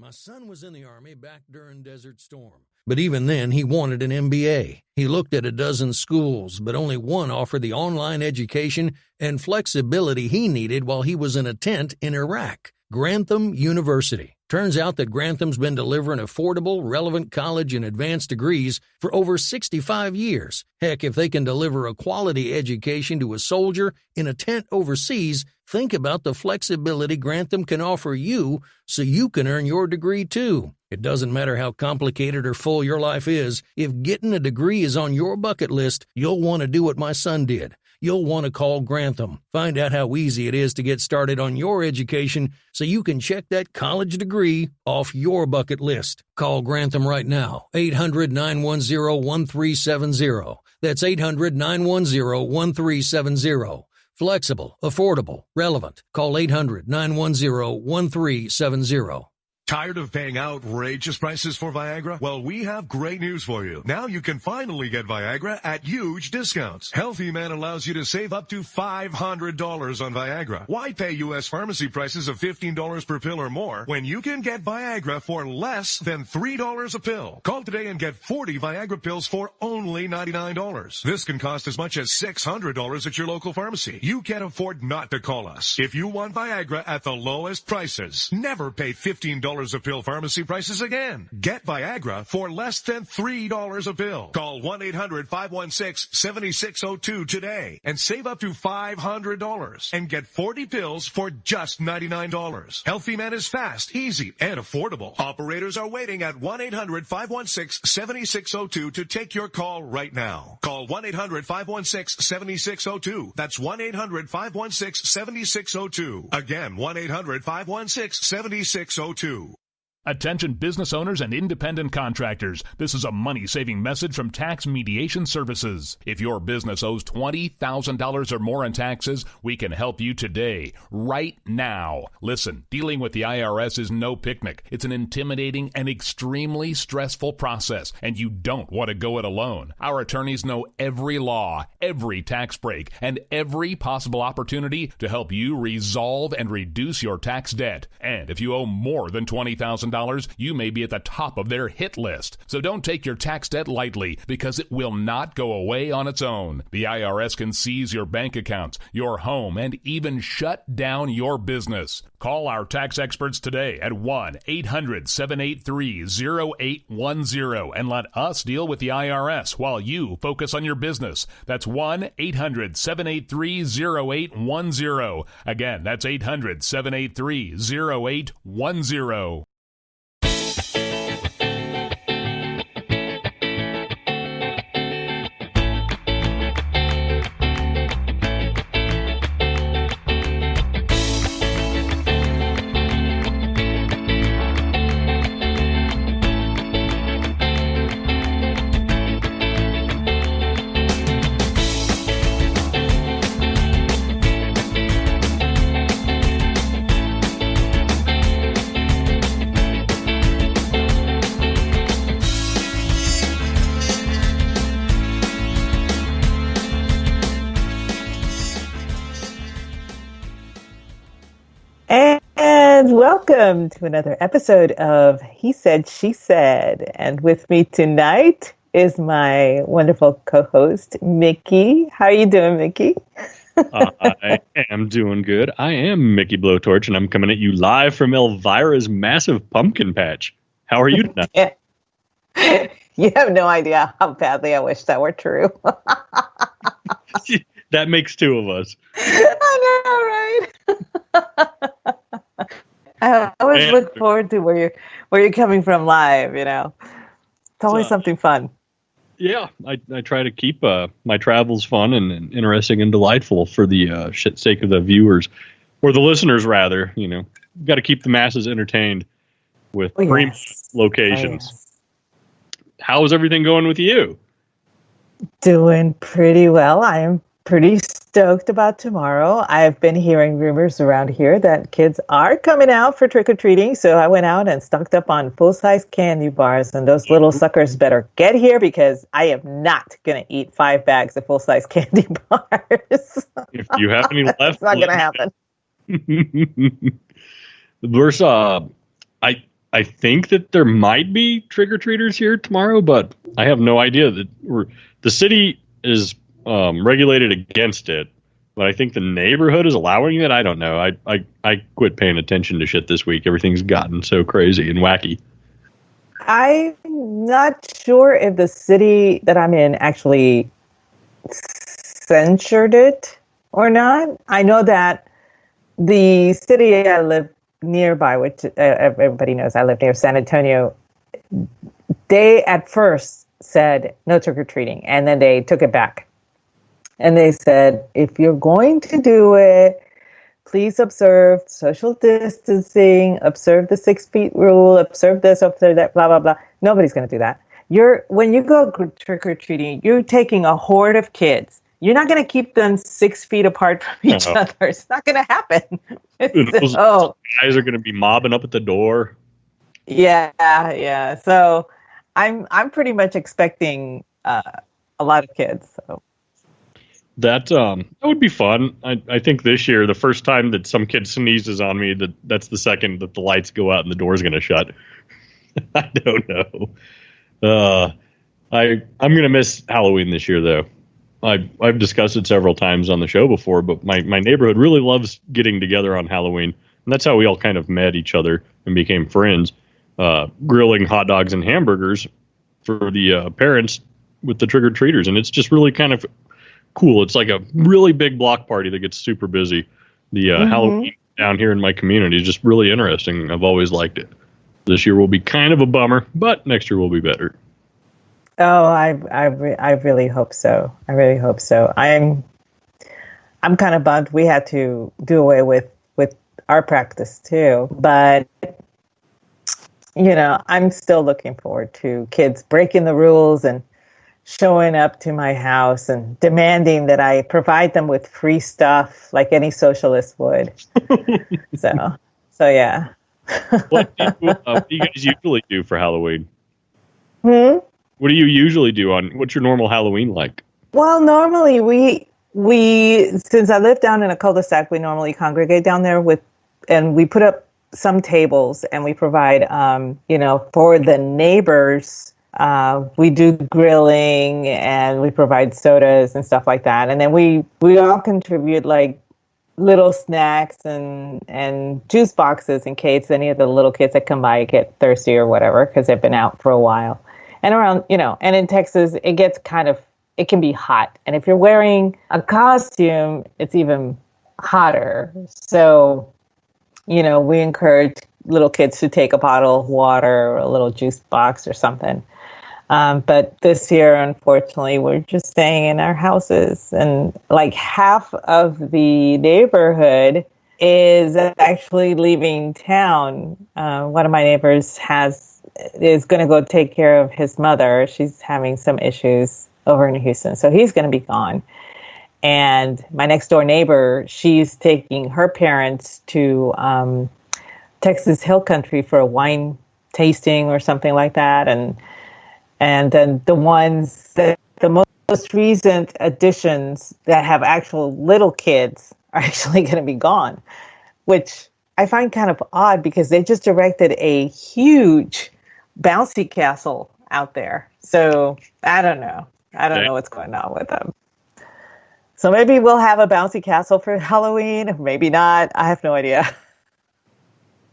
My son was in the Army back during Desert Storm. But even then, he wanted an MBA. He looked at a dozen schools, but only one offered the online education and flexibility he needed while he was in a tent in Iraq. Grantham University. Turns out that Grantham's been delivering affordable, relevant college and advanced degrees for over 65 years. Heck, if they can deliver a quality education to a soldier in a tent overseas, think about the flexibility Grantham can offer you so you can earn your degree too. It doesn't matter how complicated or full your life is. If getting a degree is on your bucket list, you'll want to do what my son did. You'll want to call Grantham. Find out how easy it is to get started on your education so you can check that college degree off your bucket list. Call Grantham right now, 800-910-1370. That's 800-910-1370. Flexible, affordable, relevant. Call 800-910-1370. Tired of paying outrageous prices for Viagra? Well, we have great news for you. Now you can finally get Viagra at huge discounts. Healthy Man allows you to save up to $500 on Viagra. Why pay U.S. pharmacy prices of $15 per pill or more when you can get Viagra for less than $3 a pill? Call today and get 40 Viagra pills for only $99. This can cost as much as $600 at your local pharmacy. You can't afford not to call us. If you want Viagra at the lowest prices, never pay $15 a pill pharmacy prices again. Get Viagra for less than $3 a pill. Call 1-800-516-7602 today and save up to $500 and get 40 pills for just $99. Healthy Man is fast, easy, and affordable. Operators are waiting at 1-800-516-7602 to take your call right now. Call 1-800-516-7602. That's 1-800-516-7602. Again, 1-800-516-7602. Attention business owners and independent contractors. This is a money-saving message from Tax Mediation Services. If your business owes $20,000 or more in taxes, we can help you today, right now. Listen, dealing with the IRS is no picnic. It's an intimidating and extremely stressful process, and you don't want to go it alone. Our attorneys know every law, every tax break, and every possible opportunity to help you resolve and reduce your tax debt. And if you owe more than $20,000, you may be at the top of their hit list. So don't take your tax debt lightly, because it will not go away on its own. The IRS can seize your bank accounts, your home, and even shut down your business. Call our tax experts today at 1-800-783-0810 and let us deal with the IRS while you focus on your business. That's 1-800-783-0810. Again, that's 800-783-0810. And welcome to another episode of He Said, She Said. And with me tonight is my wonderful co-host, Mickey. How are you doing, Mickey? I am doing good. I am Mickey Blowtorch, and I'm coming at you live from Elvira's massive pumpkin patch. How are you tonight? Yeah. You have no idea how badly I wish that were true. That makes two of us. I know, right? I always look forward to where you're coming from live, you know. It's always something fun. Yeah, I try to keep my travels fun and interesting and delightful for the sake of the viewers, or the listeners, rather. You know, got to keep the masses entertained with premium locations. Oh, yes. How is everything going with you? Doing pretty well. I am pretty stoked about tomorrow. I've been hearing rumors around here that kids are coming out for trick-or-treating, so I went out and stocked up on full-size candy bars, and those little suckers better get here because I am not going to eat 5 bags of full-size candy bars. If you have any left, it's not going to happen. There's I think that there might be trick-or-treaters here tomorrow, but I have no idea. The city is regulated against it, but I think the neighborhood is allowing it. I don't know. I quit paying attention to shit this week. Everything's gotten so crazy and wacky. I'm not sure if the city that I'm in actually censored it or not. I know that the city I live nearby, which everybody knows I live near San Antonio, they at first said no trick-or-treating, and then they took it back. And they said, if you're going to do it, please observe social distancing, observe the 6 feet rule, observe this, observe that, blah, blah, blah. Nobody's going to do that. When you go trick-or-treating, you're taking a horde of kids. You're not going to keep them 6 feet apart from each other. It's not going to happen. Those guys are going to be mobbing up at the door. Yeah. So I'm pretty much expecting a lot of kids. So that would be fun. I think this year, the first time that some kid sneezes on me, that's the second that the lights go out and the door's going to shut. I don't know. I'm going to miss Halloween this year, though. I've discussed it several times on the show before, but my neighborhood really loves getting together on Halloween. And that's how we all kind of met each other and became friends, grilling hot dogs and hamburgers for the parents with the trick-or-treaters. And it's just really kind of cool. It's like a really big block party that gets super busy. The Halloween down here in my community is just really interesting. I've always liked it. This year will be kind of a bummer, but next year will be better. Oh, I really hope so. I really hope so. I'm kind of bummed we had to do away with our practice too. But I'm still looking forward to kids breaking the rules and showing up to my house and demanding that I provide them with free stuff like any socialist would. So yeah. What do you guys usually do for Halloween? What do you usually do what's your normal Halloween like? Well, normally we since I live down in a cul-de-sac, we normally congregate down there and we put up some tables and we provide, for the neighbors, we do grilling and we provide sodas and stuff like that. And then we all contribute like little snacks and juice boxes in case any of the little kids that come by get thirsty or whatever, because they've been out for a while. And around, and in Texas, it can be hot. And if you're wearing a costume, it's even hotter. So, we encourage little kids to take a bottle of water or a little juice box or something. But this year, unfortunately, we're just staying in our houses. And like half of the neighborhood is actually leaving town. One of my neighbors is going to go take care of his mother. She's having some issues over in Houston. So he's going to be gone. And my next door neighbor, she's taking her parents to Texas Hill Country for a wine tasting or something like that. And then the most recent additions that have actual little kids are actually going to be gone, which I find kind of odd because they just erected a huge bouncy castle out there. So I don't know. I don't know what's going on with them. So maybe we'll have a bouncy castle for Halloween. Maybe not. I have no idea.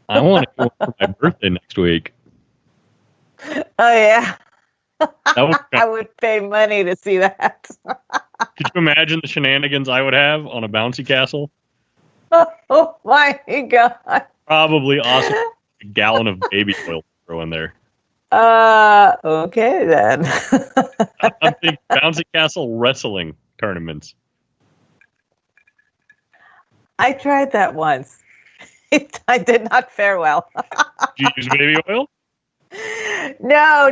I want to go for my birthday next week. Oh, yeah. I would pay money to see that. Could you imagine the shenanigans I would have on a bouncy castle? Oh, my God. Probably awesome. A gallon of baby oil to throw in there. Okay, then. I'm thinking bouncy castle wrestling tournaments. I tried that once. I did not fare well. Did you use baby oil? No.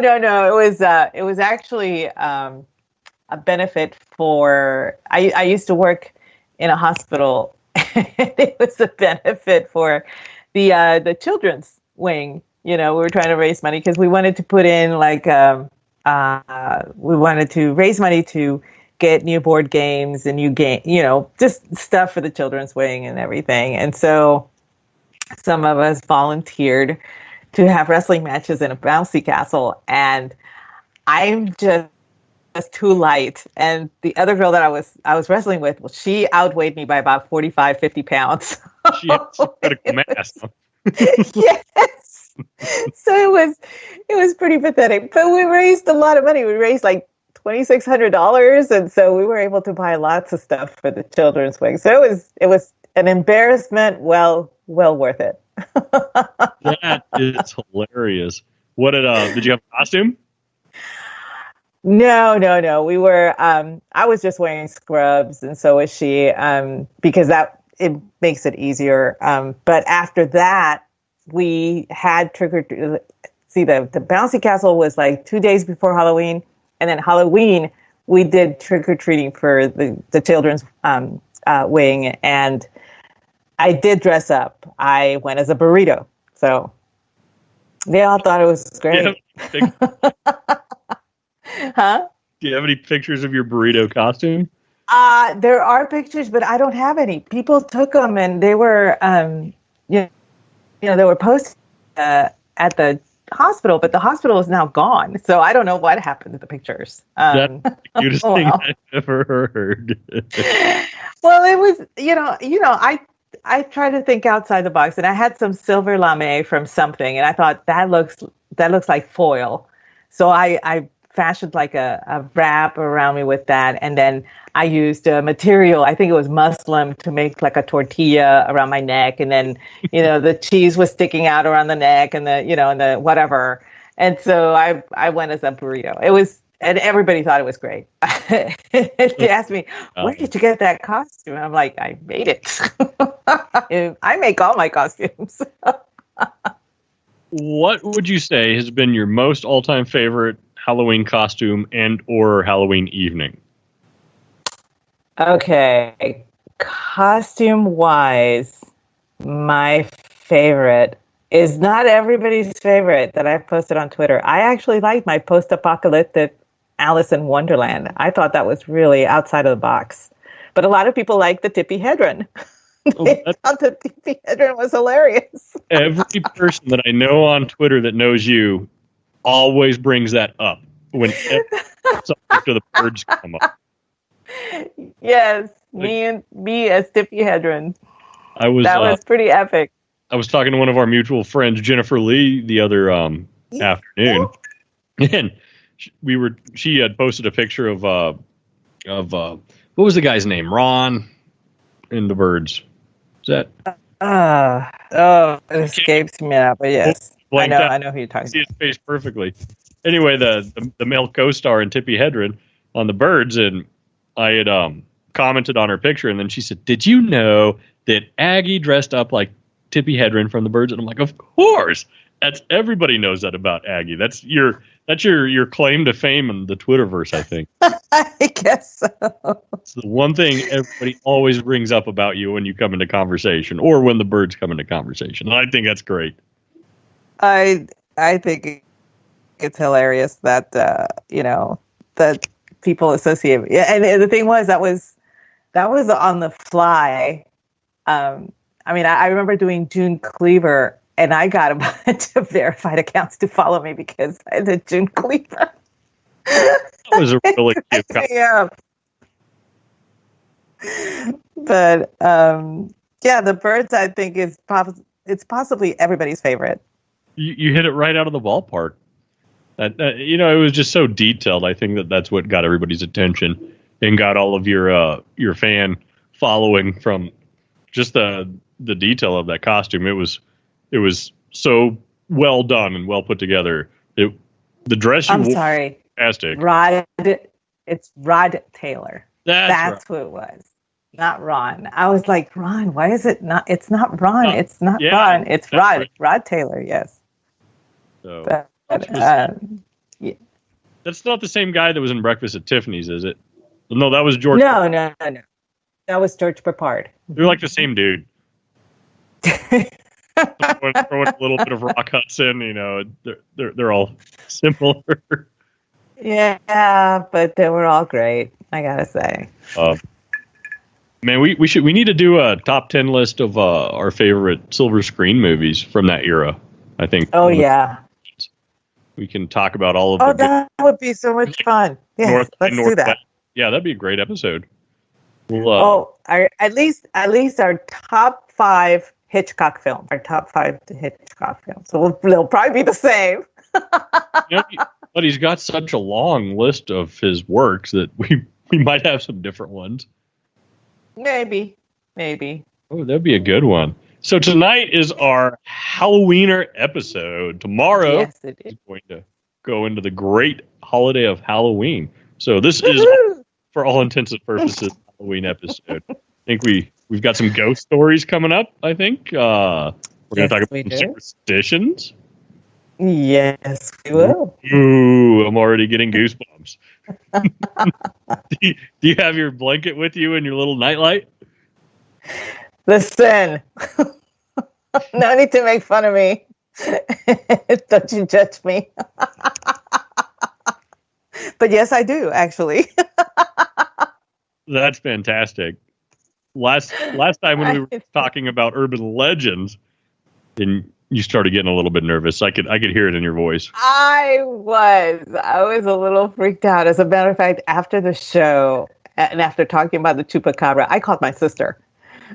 It was actually a benefit for. I used to work in a hospital. It was a benefit for the children's wing. We were trying to raise money because we wanted to put in we wanted to raise money to get new board games and new game, just stuff for the children's wing and everything. And so some of us volunteered to have wrestling matches in a bouncy castle, and I'm just too light. And the other girl that I was wrestling with, well, she outweighed me by about 45, 50 pounds. She has some critical mass. Yes. So it was pretty pathetic. But we raised a lot of money. We raised like $2,600, and so we were able to buy lots of stuff for the children's wing. So it was an embarrassment, well worth it. That is hilarious. What did you have a costume? No. We were I was just wearing scrubs, and so was she, because it makes it easier. But after that, we had the bouncy castle was like 2 days before Halloween, and then Halloween we did trick-or-treating for the children's wing, and I did dress up. I went as a burrito, so they all thought it was great. Huh? Do you have any pictures of your burrito costume? There are pictures, but I don't have any. People took them, and they were, they were posted at the hospital, but the hospital is now gone. So I don't know what happened to the pictures. That's the cutest thing I've ever heard. Well, it was, I try to think outside the box, and I had some silver lame from something, and I thought that looks like foil. So I fashioned like a wrap around me with that, and then I used a material, I think it was muslin, to make like a tortilla around my neck, and then the cheese was sticking out around the neck, and the whatever, and so I went as a burrito. It was, and everybody thought it was great. They asked me, "Where did you get that costume?" I'm like, "I made it. I make all my costumes." What would you say has been your most all-time favorite Halloween costume and or Halloween evening? Okay, costume-wise, my favorite is not everybody's favorite that I've posted on Twitter. I actually like my post-apocalyptic Alice in Wonderland. I thought that was really outside of the box. But a lot of people like the Tippi Hedren. They thought the Tippi Hedren was hilarious. Every person that I know on Twitter that knows you always brings that up when after the birds come up. Yes, me as Tippi Hedren. That was pretty epic. I was talking to one of our mutual friends, Jennifer Lee, the other afternoon, and she had posted a picture of what was the guy's name? Ron and the birds. Is that? It escapes me now, but yes, I know who you're talking about. See his face perfectly. Anyway, the male co-star in Tippi Hedren on the birds, and I had commented on her picture, and then she said, "Did you know that Aggie dressed up like Tippi Hedren from the birds?" And I'm like, "Of course. Everybody knows that about Aggie. That's your claim to fame in the Twitterverse, I think." I guess so. It's the one thing everybody always brings up about you when you come into conversation, or when the birds come into conversation. And I think that's great. I think it's hilarious that that people associate. Yeah, and the thing was that was on the fly. I remember doing June Cleaver, and I got a bunch of verified accounts to follow me because I did June Cleaver. That was a really cute comment. Yeah. But the birds, I think, it's possibly everybody's favorite. You hit it right out of the ballpark. It was just so detailed. I think that's what got everybody's attention and got all of your fan following from just the detail of that costume. It was so well done and well put together. The dress you wore, sorry, fantastic. It's Rod Taylor. That's right. Who it was. Not Ron. I was like, Ron, why is it not? It's not Ron. It's not Ron. It's Rod. Right. Rod Taylor, yes. So, that's not the same guy that was in Breakfast at Tiffany's, is it? No, that was George. No. That was George Peppard. They're like the same dude. Throwing a little bit of Rock Hudson, they're all similar. Yeah, but they were all great, I gotta say. Man, we need to do a top 10 list of our favorite silver screen movies from that era. I think. Oh, yeah. We can talk about all of Oh, the that would be so much fun. Yes, let's do that. Yeah, that'd be a great episode. We'll, at least our top 5 Hitchcock films. Our top 5 Hitchcock films. So they'll probably be the same. But he's got such a long list of his works that we might have some different ones. Maybe. Oh, that'd be a good one. So tonight is our Halloweener episode. Tomorrow is going to go into the great holiday of Halloween. So this is, for all intents and purposes, Halloween episode. I think we've got some ghost stories coming up, I think. We're going to talk about some superstitions. Yes, we will. Ooh, I'm already getting goosebumps. Do you have your blanket with you and your little nightlight? Listen, no need to make fun of me. Don't you judge me. But yes, I do, actually. That's fantastic. Last time when we were talking about urban legends, and you started getting a little bit nervous. I could hear it in your voice. I was a little freaked out. As a matter of fact, after the show and after talking about the chupacabra, I called my sister.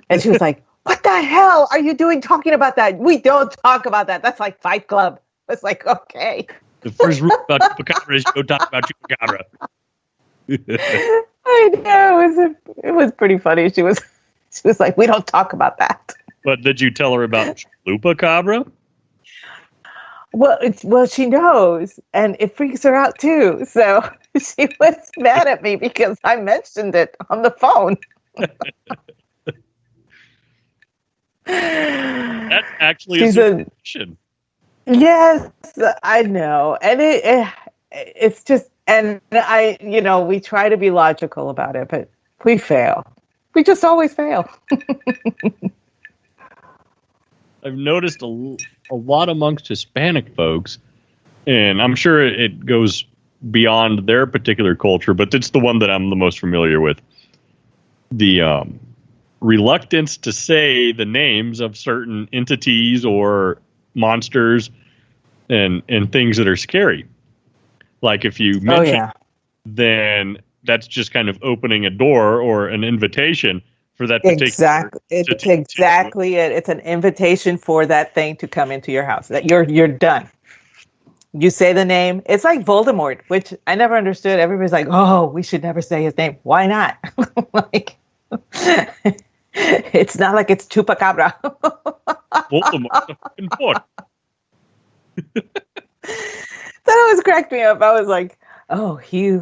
And she was like, what the hell are you doing talking about that? We don't talk about that. That's like Fight Club. It's like, okay. The first rule about chupacabra is you don't talk about chupacabra. I know. It was pretty funny. She was like, we don't talk about that. But did you tell her about chupacabra? Well, she knows, and it freaks her out too. So she was mad at me because I mentioned it on the phone. That's actually a superstition. Yes, I know, and it's just, and we try to be logical about it, but we fail. We just always fail. I've noticed a lot amongst Hispanic folks, and I'm sure it goes beyond their particular culture, but it's the one that I'm the most familiar with. The reluctance to say the names of certain entities or monsters and things that are scary. Like if you mention, then that's just kind of opening a door or an invitation for that particular. Exactly. It's exactly it. It's an invitation for that thing to come into your house. That you're done. You say the name. It's like Voldemort, which I never understood. Everybody's like, "Oh, we should never say his name." Why not? Like, it's not like it's Chupacabra. Voldemort's a fucking book. That always cracked me up. I was like, "Oh, he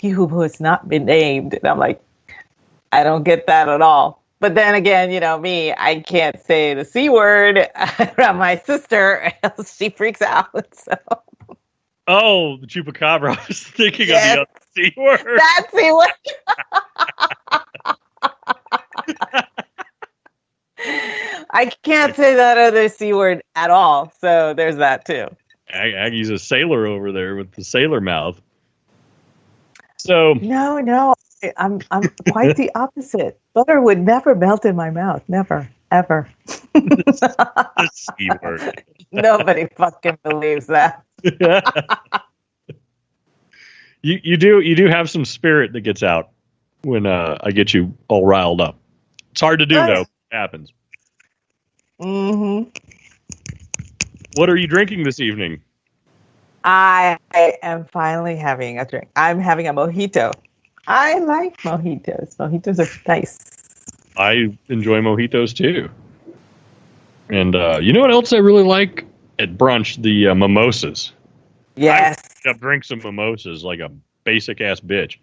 who has not been named," and I'm like, I don't get that at all. But then again, me, I can't say the C word around my sister, else she freaks out. So. Oh, the chupacabra. I was thinking of the other C word. That C word. I can't say that other C word at all. So there's that too. Aggie's a sailor over there with the sailor mouth. So No. I'm quite the opposite. Butter would never melt in my mouth. Never, ever. The C word. Nobody fucking believes that. You do have some spirit that gets out when I get you all riled up. It's hard to do though. It happens. Mm-hmm. What are you drinking this evening? I am finally having a drink. I'm having a mojito. I like mojitos. Mojitos are nice. I enjoy mojitos too. And you know what else I really like at brunch? The mimosas. Yes. I drink some mimosas like a basic ass bitch.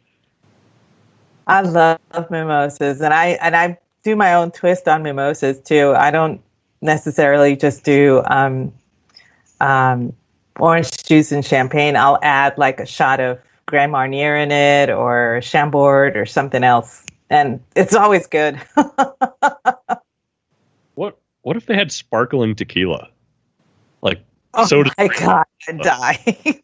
I love mimosas, and I do my own twist on mimosas too. I don't necessarily just do orange juice and champagne. I'll add like a shot of Grand Marnier in it, or Chambord, or something else, and it's always good. What if they had sparkling tequila? Like soda. Oh my God, I'd die.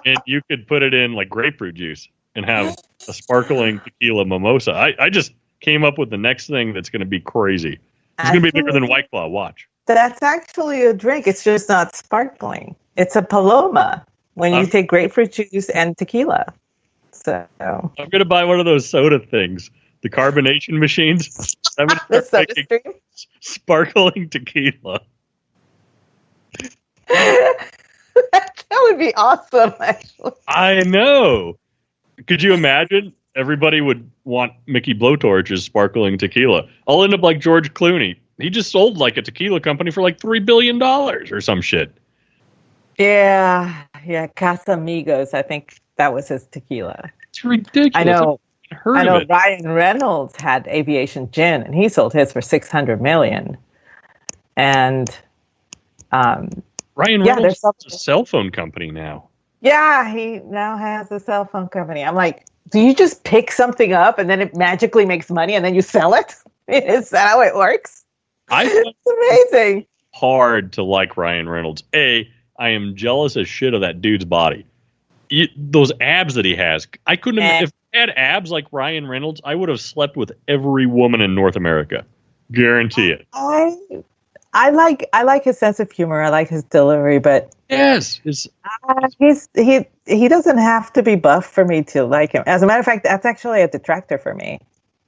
And you could put it in like grapefruit juice and have a sparkling tequila mimosa. I just came up with the next thing that's going to be crazy. It's going to be bigger than White Claw. Watch. That's actually a drink. It's just not sparkling. It's a Paloma when you take grapefruit juice and tequila. So I'm going to buy one of those soda things, the carbonation machines. I'm going to start making sparkling tequila. That would be awesome, actually. I know. Could you imagine? Everybody would want Mickey Blowtorch's sparkling tequila. I'll end up like George Clooney. He just sold like a tequila company for like $3 billion or some shit. Yeah, Casamigos. I think that was his tequila. It's ridiculous. I know. It. Ryan Reynolds had Aviation Gin, and he sold his for $600 million. And Ryan Reynolds has a cell phone company now. Yeah, he now has a cell phone company. I'm like, do you just pick something up and then it magically makes money and then you sell it? Is that how it works? It's amazing. Hard to like Ryan Reynolds. I am jealous as shit of that dude's body. Those abs that he has. I couldn't have, if I had abs like Ryan Reynolds, I would have slept with every woman in North America. Guarantee it. I like his sense of humor. I like his delivery, but yes, he doesn't have to be buff for me to like him. As a matter of fact, that's actually a detractor for me.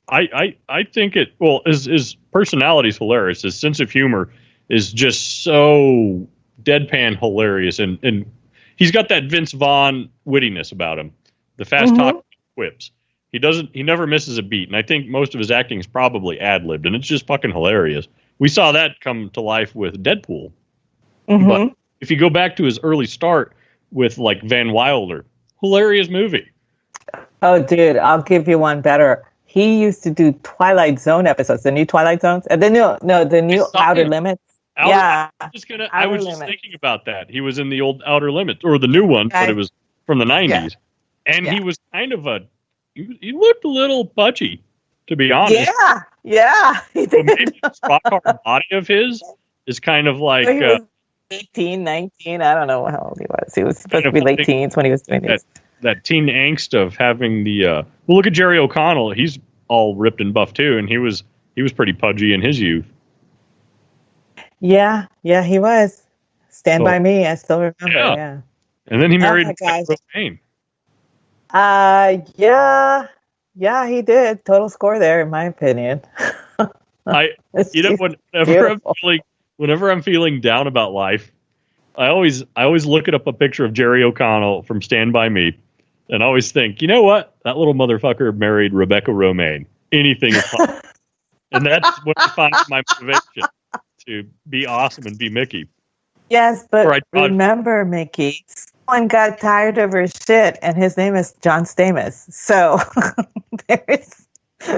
I think his personality is hilarious. His sense of humor is just so deadpan hilarious, and he's got that Vince Vaughn wittiness about him. The fast talk quips. He never misses a beat, and I think most of his acting is probably ad-libbed, and it's just fucking hilarious. We saw that come to life with Deadpool. But if you go back to his early start with like Van Wilder, hilarious movie. Oh, dude, I'll give you one better. He used to do Twilight Zone episodes, the new Twilight Zones, and the new Outer Limits. I was just thinking about that. He was in the old Outer Limits, or the new one, but it was from the 90s. Yeah. And he was kind of he looked a little pudgy, to be honest. Yeah. He did. Maybe the rock hard body of his is kind of like 18, 19. I don't know how old he was. He was supposed to be late teens when he was doing this. That teen angst of having the look at Jerry O'Connell. He's all ripped and buff too, and he was pretty pudgy in his youth. Yeah, he was. Stand by Me. I still remember. Yeah. And then he married Romaine. Yeah, he did. Total score there, in my opinion. Whenever I'm feeling down about life, I always look up a picture of Jerry O'Connell from Stand By Me, and I always think, you know what? That little motherfucker married Rebecca Romaine. Anything is possible. And that's what I find my motivation to be awesome and be Mickey. Yes, but remember, Mickey, someone got tired of her shit, and his name is John Stamos. So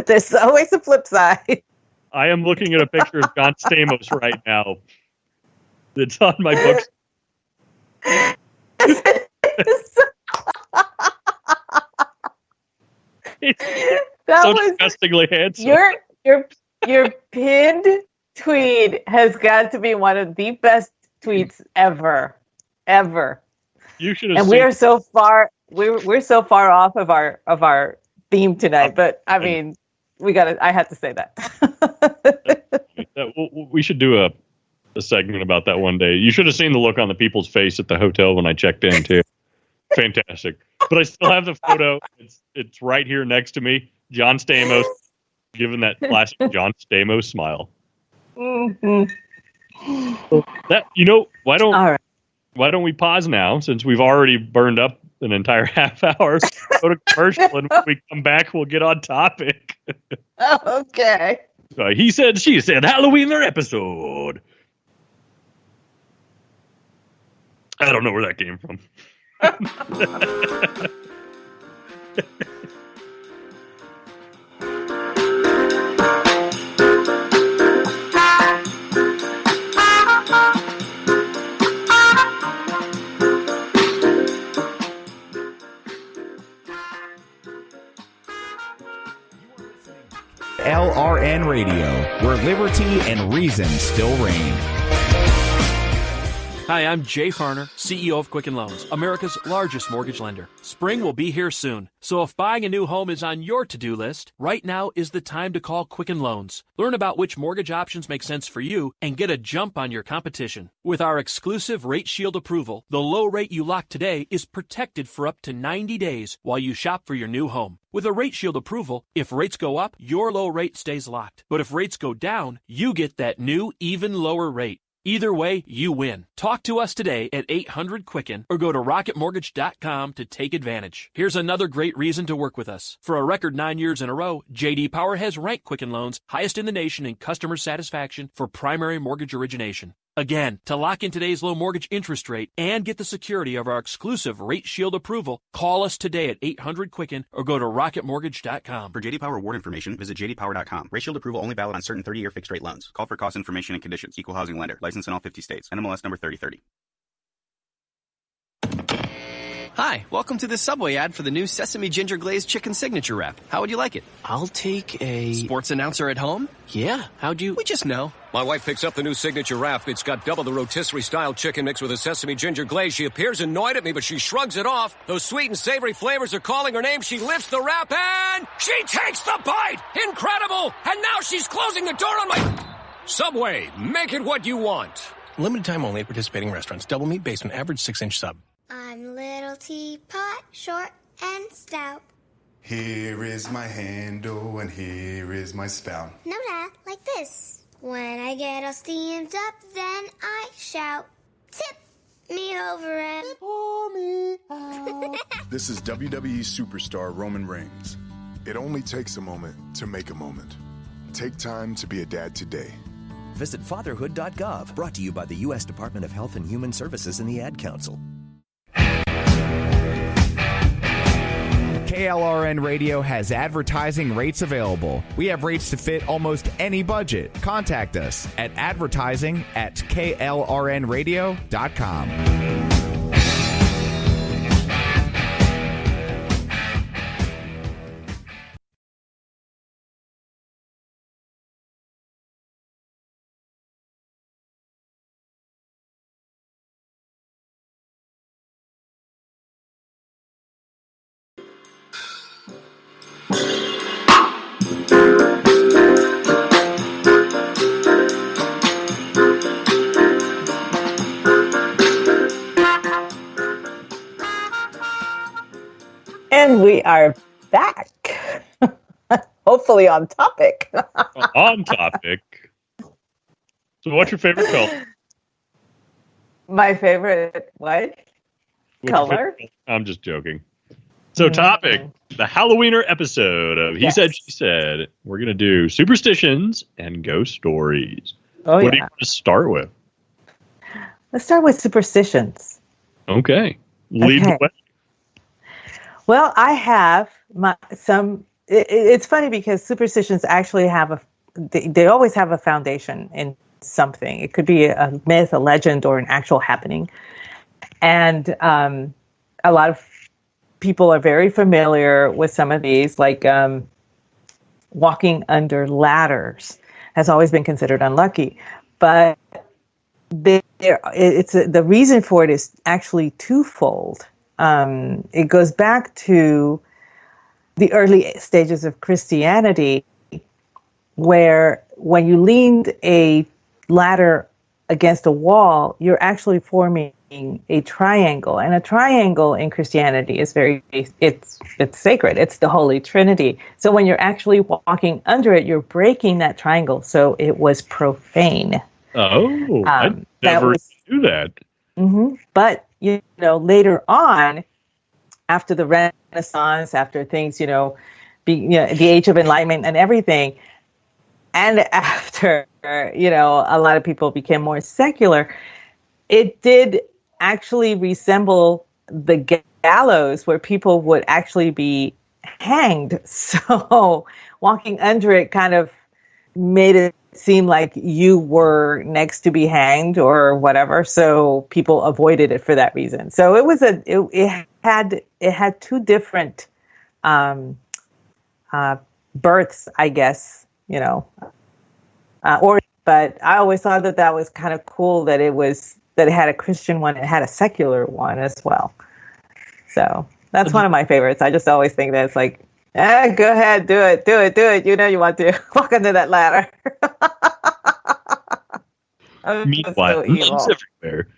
there's always a flip side. I am looking at a picture of John Stamos right now. It's on my books. That so was disgustingly handsome. Your pinned tweet has got to be one of the best tweets ever. You should have. And we are so far. We're so far off of our theme tonight. But I mean, I had to say that. We should do a segment about that one day. You should have seen the look on the people's face at the hotel when I checked in too. Fantastic. But I still have the photo. It's right here next to me. John Stamos giving that classic John Stamos smile. Mm-hmm. Why don't we pause now, since we've already burned up an entire half hour? Go to commercial, and when we come back, we'll get on topic. Okay. He said, she said, Halloween their episode. I don't know where that came from. KLRN Radio, where liberty and reason still reign. Hi, I'm Jay Farner, CEO of Quicken Loans, America's largest mortgage lender. Spring will be here soon, so if buying a new home is on your to-do list, right now is the time to call Quicken Loans. Learn about which mortgage options make sense for you and get a jump on your competition. With our exclusive Rate Shield approval, the low rate you lock today is protected for up to 90 days while you shop for your new home. With a Rate Shield approval, if rates go up, your low rate stays locked. But if rates go down, you get that new, even lower rate. Either way, you win. Talk to us today at 800-QUICKEN or go to rocketmortgage.com to take advantage. Here's another great reason to work with us. For a record 9 years in a row, J.D. Power has ranked Quicken Loans highest in the nation in customer satisfaction for primary mortgage origination. Again, to lock in today's low mortgage interest rate and get the security of our exclusive Rate Shield approval, call us today at 800-QUICKEN or go to rocketmortgage.com. For JD Power award information, visit jdpower.com. Rate Shield approval only valid on certain 30-year fixed-rate loans. Call for cost information and conditions. Equal housing lender. License in all 50 states. NMLS number 3030. Hi, welcome to the Subway ad for the new Sesame Ginger Glazed Chicken Signature Wrap. How would you like it? I'll take a... Sports announcer at home? Yeah, how'd you... We just know. My wife picks up the new Signature Wrap. It's got double the rotisserie-style chicken mixed with a sesame ginger glaze. She appears annoyed at me, but she shrugs it off. Those sweet and savory flavors are calling her name. She lifts the wrap and she takes the bite! Incredible! And now she's closing the door on my... Subway, make it what you want. Limited time only at participating restaurants. Double meat based on average 6-inch sub. I'm little teapot, short and stout. Here is my handle and here is my spout. No, Dad, like this. When I get all steamed up, then I shout, tip me over and pour me out. This is WWE superstar Roman Reigns. It only takes a moment to make a moment. Take time to be a dad today. Visit fatherhood.gov, brought to you by the U.S. Department of Health and Human Services and the Ad Council. KLRN Radio has advertising rates available. We have rates to fit almost any budget. Contact us at advertising@klrnradio.com. And we are back. Hopefully on topic. On topic. So what's your favorite color? My favorite what? Color? I'm just joking. So topic, the Halloweener episode of He Said, She Said. We're going to do superstitions and ghost stories. What do you want to start with? Let's start with superstitions. Okay. Lead the way. Well, I have some. It's funny because superstitions actually have they always have a foundation in something. It could be a myth, a legend, or an actual happening. And a lot of people are very familiar with some of these, like walking under ladders has always been considered unlucky. But the reason for it is actually twofold. It goes back to the early stages of Christianity, where when you leaned a ladder against a wall, you're actually forming a triangle. And a triangle in Christianity is it's sacred. It's the Holy Trinity. So when you're actually walking under it, you're breaking that triangle. So it was profane. Oh, I never knew that. Mm-hmm. But later on, after the Renaissance, after things, the Age of Enlightenment and everything, and after, a lot of people became more secular, it did actually resemble the gallows where people would actually be hanged. So walking under it kind of made it seem like you were next to be hanged or whatever. So people avoided it for that reason. So it was it had two different births, I guess, but I always thought that was kind of cool that it was that it had a Christian one, it had a secular one as well. So that's one of my favorites. I just always think that it's like, go ahead, do it. You know you want to walk under that ladder. Meanwhile, so evil. nuns everywhere.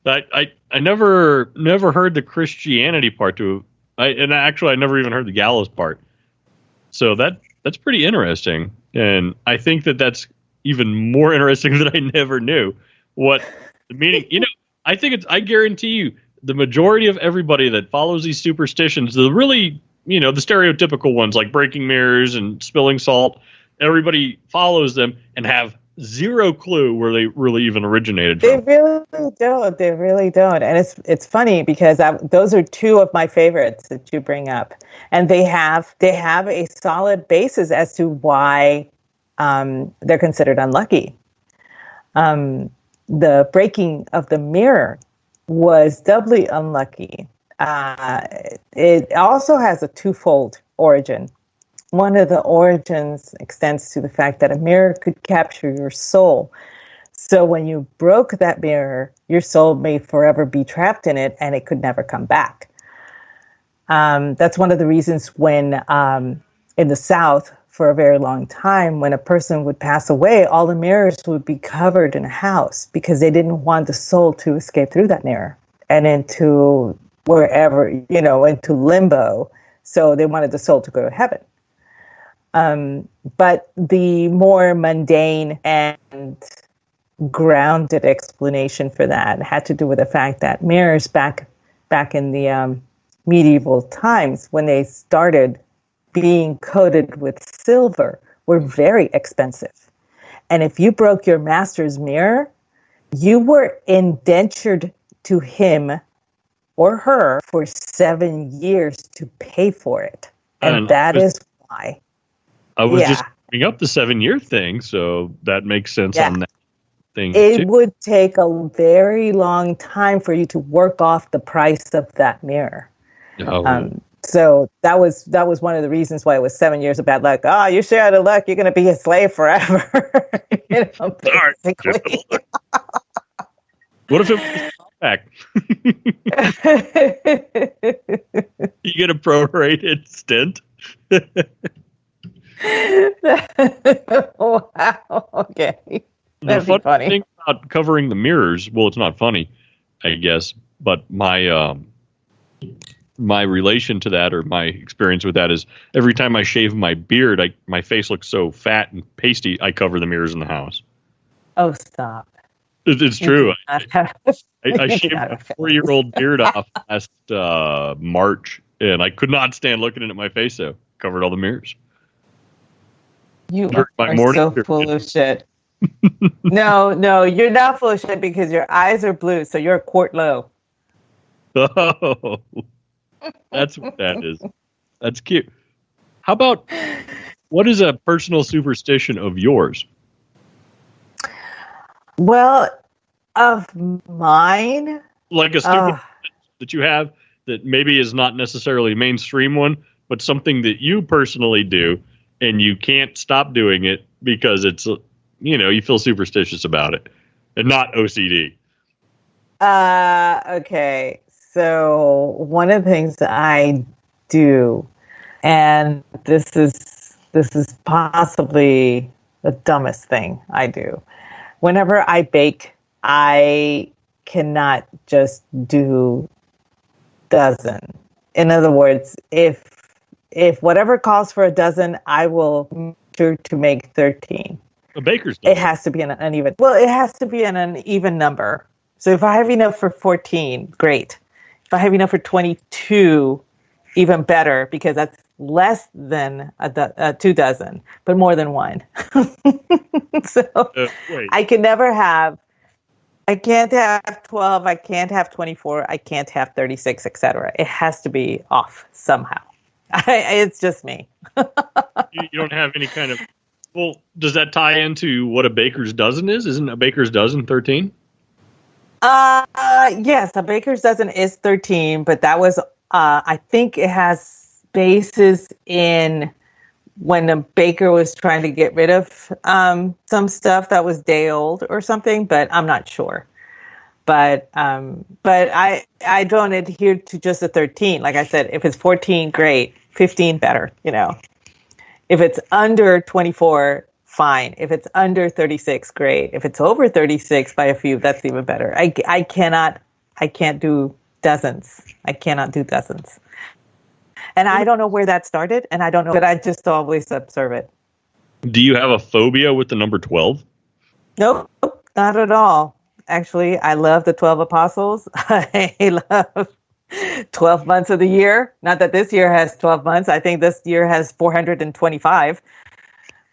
I never heard the Christianity part to it. And actually, I never even heard the gallows part. So that's pretty interesting. And I think that's even more interesting that I never knew what the meaning. I guarantee you, the majority of everybody that follows these superstitions, the really, the stereotypical ones like breaking mirrors and spilling salt, everybody follows them and have zero clue where they really even originated from. They really don't. And it's funny because those are two of my favorites that you bring up. And they have a solid basis as to why they're considered unlucky. The breaking of the mirror was doubly unlucky. It also has a twofold origin. One of the origins extends to the fact that a mirror could capture your soul. So when you broke that mirror, your soul may forever be trapped in it and it could never come back. That's one of the reasons when in the South, for a very long time, when a person would pass away, all the mirrors would be covered in a house because they didn't want the soul to escape through that mirror and into wherever, into limbo. So they wanted the soul to go to heaven. But the more mundane and grounded explanation for that had to do with the fact that mirrors back in the medieval times, when they started being coated with silver, were very expensive. And if you broke your master's mirror, you were indentured to him or her for 7 years to pay for it. And that is why. I was just bringing up the 7-year thing, so that makes sense on that thing. It would take a very long time for you to work off the price of that mirror. So that was one of the reasons why it was 7 years of bad luck. Oh, you're sure out of luck. You're going to be a slave forever. Basically. What if it was back? You get a prorated stint. Wow. Okay. That'd be funny. Thing about covering the mirrors, well, it's not funny, I guess, but my relation to that, or my experience with that, is every time I shave my beard, my face looks so fat and pasty, I cover the mirrors in the house. Oh, stop. It's true. I shaved my 4-year-old beard off last March, and I could not stand looking at my face, so covered all the mirrors. You are so full of shit. No, you're not full of shit because your eyes are blue, so you're a quart low. Oh, that's what that is. That's cute. How about, what is a personal superstition of yours? Well, of mine? Like a stupid that you have that maybe is not necessarily a mainstream one, but something that you personally do and you can't stop doing it because it's, you feel superstitious about it and not OCD. Okay. So one of the things that I do, and this is possibly the dumbest thing I do. Whenever I bake, I cannot just do dozen. In other words, if whatever calls for a dozen, I will make sure to make 13. A baker's dozen. It has to be an uneven. Well, it has to be an even number. So if I have enough for 14, great. If I have enough for 22, even better, because that's less than 2 dozen, but more than one. So I can never have. I can't have 12. I can't have 24. I can't have 36, etc. It has to be off somehow. It's just me. You don't have any kind of. Well, does that tie into what a baker's dozen is? Isn't a baker's dozen 13? Yes, a baker's dozen is 13, but that was, I think it has basis in when a baker was trying to get rid of some stuff that was day old or something, but I'm not sure. But I don't adhere to just the 13. Like I said, if it's 14, great. 15, better. If it's under 24, fine. If it's under 36, great. If it's over 36 by a few, that's even better. I can't do dozens. I cannot do dozens. And I don't know where that started, and I don't know, but I just always observe it. Do you have a phobia with the number 12? Nope, not at all. Actually, I love the 12 apostles. I love 12 months of the year. Not that this year has 12 months. I think this year has 425.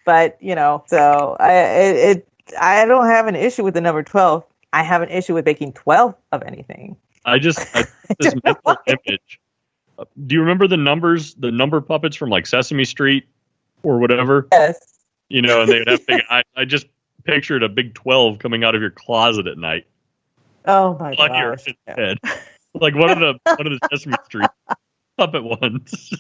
But, so I don't have an issue with the number 12. I have an issue with making 12 of anything. I this mental image. Do you remember the number puppets from like Sesame Street or whatever? Yes. And they would have big eyes. I just pictured a big 12 coming out of your closet at night. Oh my gosh. On your head. Like one of the Sesame Street puppet ones.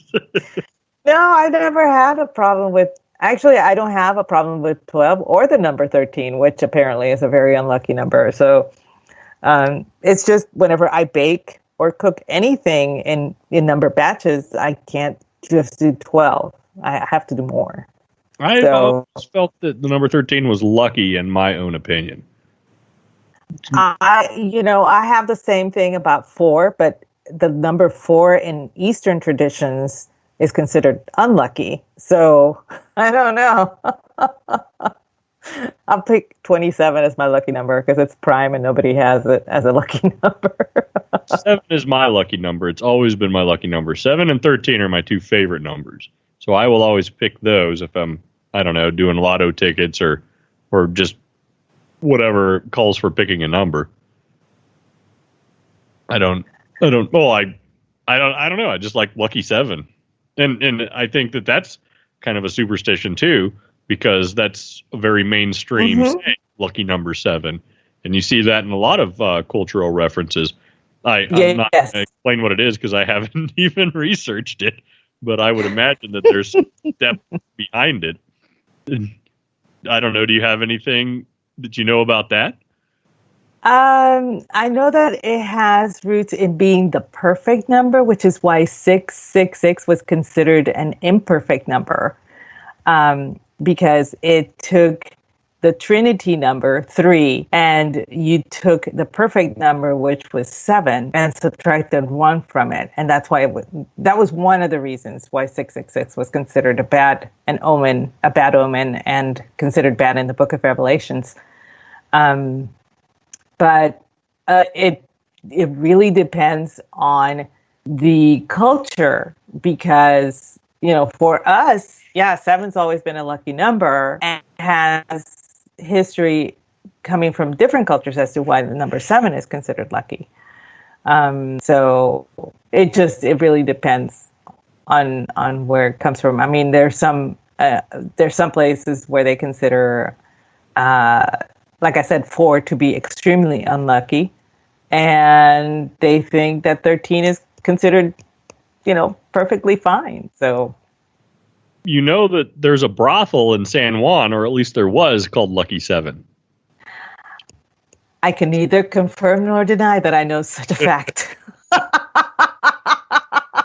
No, I never had a problem with. Actually, I don't have a problem with 12 or the number 13, which apparently is a very unlucky number. So it's just whenever I bake or cook anything in number batches, I can't just do 12. I have to do more. I always felt that the number 13 was lucky in my own opinion. I have the same thing about 4, but the number 4 in Eastern traditions is considered unlucky. So I don't know. I'll pick 27 as my lucky number because it's prime and nobody has it as a lucky number. 7 is my lucky number. It's always been my lucky number. 7 and 13 are my two favorite numbers. So I will always pick those if I'm, doing lotto tickets or just whatever calls for picking a number. I don't know. I just like lucky 7. And I think that that's kind of a superstition too, because that's a very mainstream saying, lucky number 7. And you see that in a lot of cultural references. I'm not going to explain what it is because I haven't even researched it, but I would imagine that there's some depth behind it. I don't know. Do you have anything that you know about that? I know that it has roots in being the perfect number, which is why 666 was considered an imperfect number, because it took the Trinity number 3 and you took the perfect number, which was 7, and subtracted 1 from it. And that's why that was one of the reasons why 666 was considered a bad omen, and considered bad in the Book of Revelations. But it really depends on the culture because, for us, 7's always been a lucky number and has history coming from different cultures as to why the number 7 is considered lucky. So it really depends on where it comes from. I mean, there's some places where they consider, like I said, 4 to be extremely unlucky, and they think that 13 is considered, perfectly fine. So, that there's a brothel in San Juan, or at least there was, called Lucky 7. I can neither confirm nor deny that I know such a fact.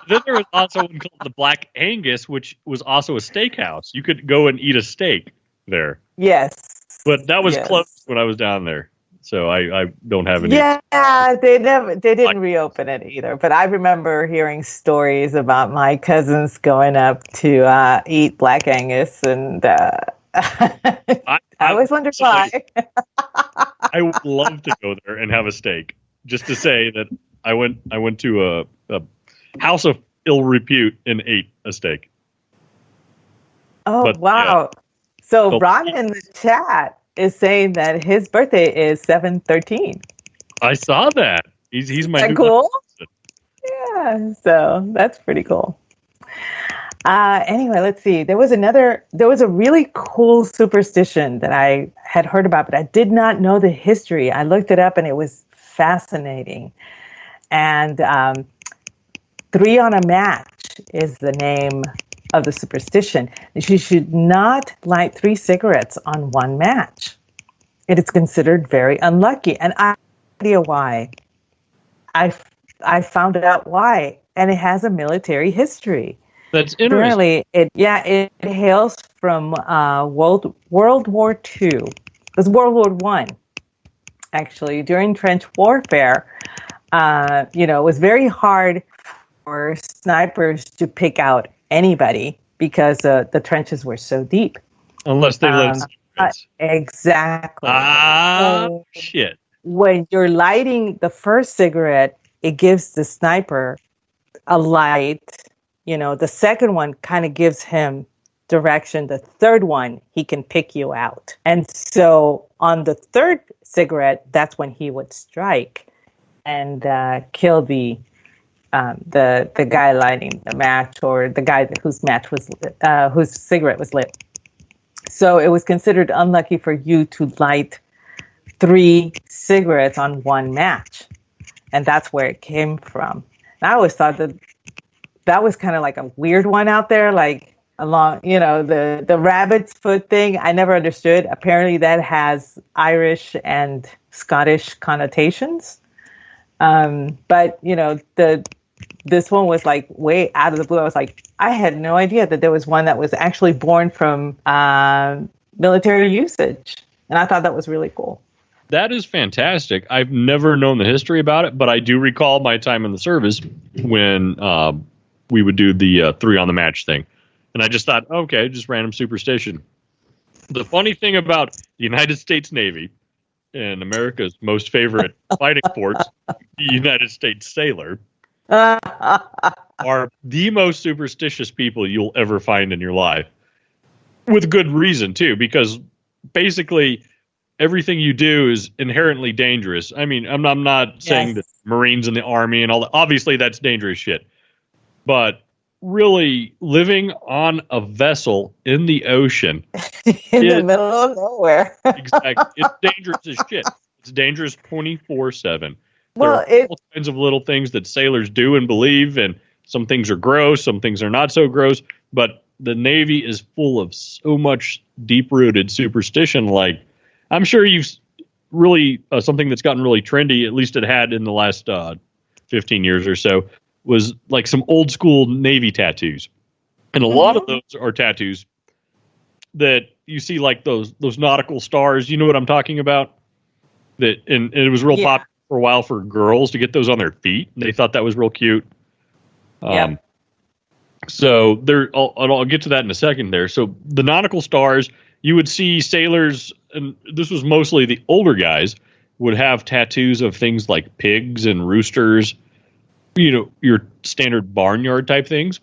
Then there was also one called the Black Angus, which was also a steakhouse. You could go and eat a steak there. Yes. But that was closed when I was down there, so I don't have any. Yeah, they didn't reopen it either. But I remember hearing stories about my cousins going up to eat Black Angus, and I always wondered why. I would love to go there and have a steak, just to say that I went to a house of ill repute and ate a steak. Oh, but, wow. Yeah. So Ron in the chat is saying that his birthday is 7/13. I saw that. He's my new cool? Yeah, so that's pretty cool. Anyway, let's see. There was a really cool superstition that I had heard about, but I did not know the history. I looked it up and it was fascinating. And 3 on a match is the name of the superstition. You should not light 3 cigarettes on one match. It is considered very unlucky. And idea why. I found out why, and it has a military history. That's interesting. Apparently, it hails from World War II. It was World War One, actually. During trench warfare, it was very hard for snipers to pick out anybody because the trenches were so deep. Unless they lived secrets. Exactly. Shit. When you're lighting the first cigarette, it gives the sniper a light. The second one kind of gives him direction. The third one, he can pick you out. And so on the third cigarette, that's when he would strike and kill the guy lighting the match, or the guy whose cigarette was lit. So it was considered unlucky for you to light 3 cigarettes on one match. And that's where it came from. And I always thought that was kind of like a weird one out there, like along, the rabbit's foot thing. I never understood. Apparently that has Irish and Scottish connotations. But, this one was like way out of the blue. I was like, I had no idea that there was one that was actually born from military usage. And I thought that was really cool. That is fantastic. I've never known the history about it, but I do recall my time in the service when we would do the 3 on the match thing. And I just thought, okay, just random superstition. The funny thing about the United States Navy and America's most favorite fighting sports, the United States sailor, are the most superstitious people you'll ever find in your life. With good reason, too, because basically everything you do is inherently dangerous. I mean, I'm not saying that Marines and the Army and all that. Obviously, that's dangerous shit. But really, living on a vessel in the ocean. in the middle of nowhere. Exactly. It's dangerous as shit. It's dangerous 24/7. Well, there are all kinds of little things that sailors do and believe, and some things are gross, some things are not so gross, but the Navy is full of so much deep-rooted superstition. Like, I'm sure you've really, something that's gotten really trendy, at least it had in the last 15 years or so, was like some old-school Navy tattoos. And a lot of those are tattoos that you see, like those nautical stars. You know what I'm talking about? And it was real popular for a while for girls to get those on their feet. They thought that was real cute. So there, I'll get to that in a second there. So the nautical stars, you would see sailors, and this was mostly the older guys, would have tattoos of things like pigs and roosters, your standard barnyard type things.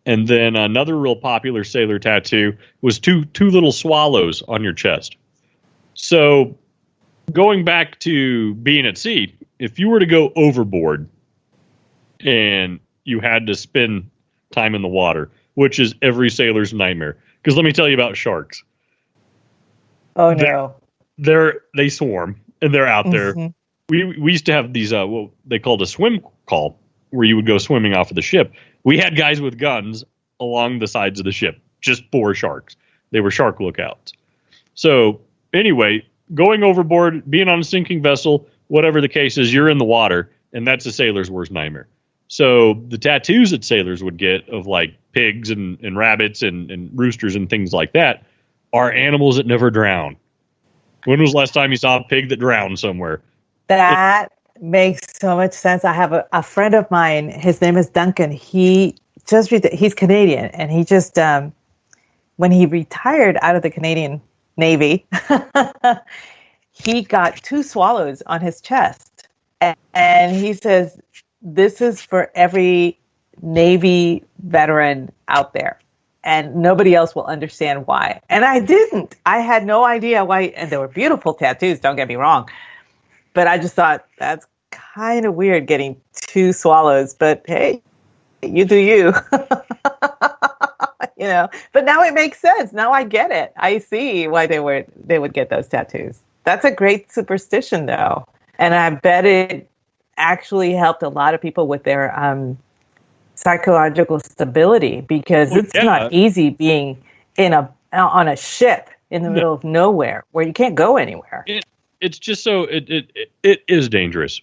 And then another real popular sailor tattoo was two little swallows on your chest. So going back to being at sea, if you were to go overboard and you had to spend time in the water, which is every sailor's nightmare. Because let me tell you about sharks. Oh, no. They swarm, and they're out there. We used to have these, what they called a swim call, where you would go swimming off of the ship. We had guys with guns along the sides of the ship, just for sharks. They were shark lookouts. So anyway, going overboard, being on a sinking vessel, whatever the case is, you're in the water, and that's a sailor's worst nightmare. So the tattoos that sailors would get of like pigs and rabbits and roosters and things like that are animals that never drown. When was the last time you saw a pig that drowned somewhere? That makes so much sense. I have a friend of mine, his name is Duncan. He's Canadian, and he just, when he retired out of the Canadian Navy, he got 2 swallows on his chest. And he says, this is for every Navy veteran out there. And nobody else will understand why. And I didn't. I had no idea why. And they were beautiful tattoos, don't get me wrong. But I just thought, that's kind of weird getting 2 swallows. But hey, you do you. But now it makes sense. Now I get it. I see why they would get those tattoos. That's a great superstition, though. And I bet it actually helped a lot of people with their psychological stability, because it's not easy being on a ship in the middle of nowhere where you can't go anywhere. it's just so it is dangerous.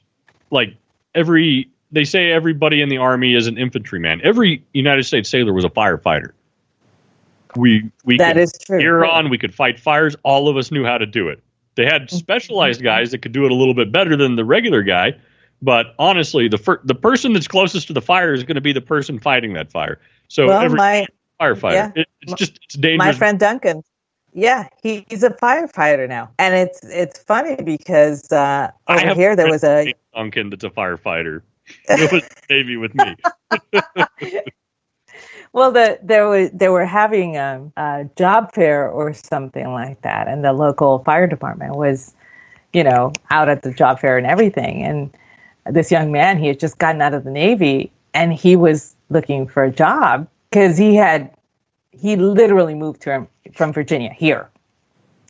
Like they say everybody in the Army is an infantryman. Every United States sailor was a firefighter. We that is true. Here on, we could fight fires. All of us knew how to do it. They had specialized guys that could do it a little bit better than the regular guy. But honestly, the person that's closest to the fire is going to be the person fighting that fire. So every firefighter, it's dangerous. My friend Duncan, he's a firefighter now, and it's funny because over here there was a Duncan that's a firefighter. It was Navy with me. Well, they were having a job fair or something like that, and the local fire department was, out at the job fair and everything. And this young man, he had just gotten out of the Navy, and he was looking for a job because he literally moved from Virginia here,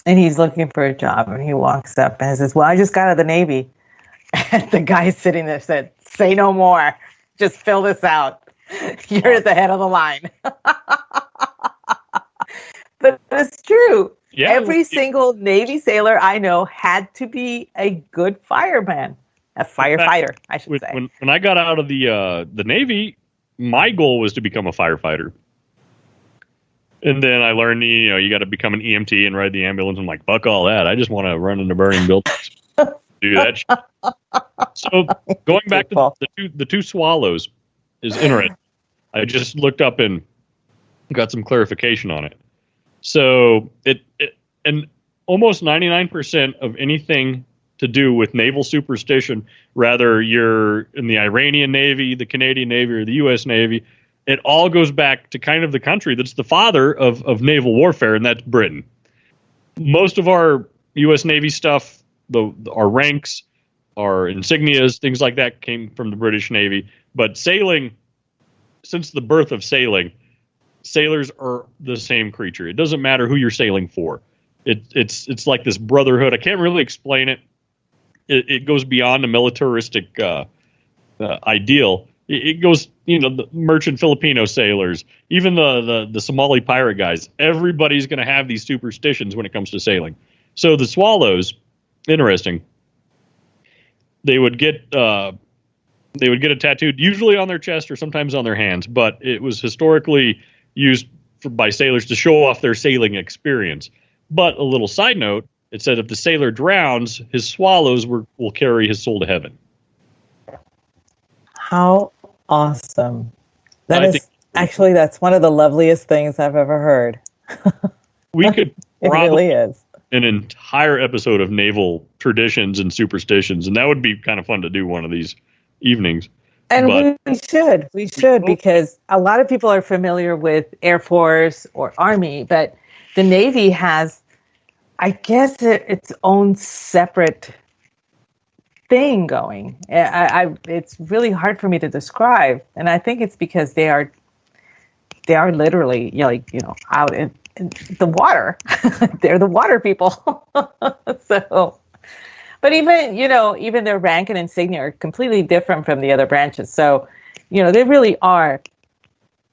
and he's looking for a job. And he walks up and says, "Well, I just got out of the Navy." And the guy sitting there said, "Say no more. Just fill this out. You're at the head of the line." But it's true. Yeah, every single Navy sailor I know had to be a good fireman, a firefighter, I should say. When I got out of the Navy, my goal was to become a firefighter. And then I learned, you got to become an EMT and ride the ambulance. I'm like, fuck all that. I just want to run into burning buildings. Do that shit. So going back to the two swallows is interesting. I just looked up and got some clarification on it. So and almost 99% of anything to do with naval superstition, rather you're in the Iranian Navy, the Canadian Navy, or the U.S. Navy, it all goes back to kind of the country that's the father of naval warfare, and that's Britain. Most of our U.S. Navy stuff, our ranks, our insignias, things like that came from the British Navy. But sailing, since the birth of sailing, sailors are the same creature. It doesn't matter who you're sailing for. It's like this brotherhood. I can't really explain it. It goes beyond a militaristic ideal. It goes, the merchant Filipino sailors, even the Somali pirate guys. Everybody's going to have these superstitions when it comes to sailing. So the swallows, interesting. They would get it tattooed, usually on their chest or sometimes on their hands, but it was historically used by sailors to show off their sailing experience. But a little side note, it said if the sailor drowns, his swallows will carry his soul to heaven. How awesome. That's one of the loveliest things I've ever heard. We could it really is. An entire episode of naval traditions and superstitions, and that would be kind of fun to do one of these evenings. And we should, because a lot of people are familiar with Air Force or Army, but the Navy has, I guess, its own separate thing going. It's really hard for me to describe, and I think it's because they are literally out in the water. They're the water people. So. But even their rank and insignia are completely different from the other branches. So, they really are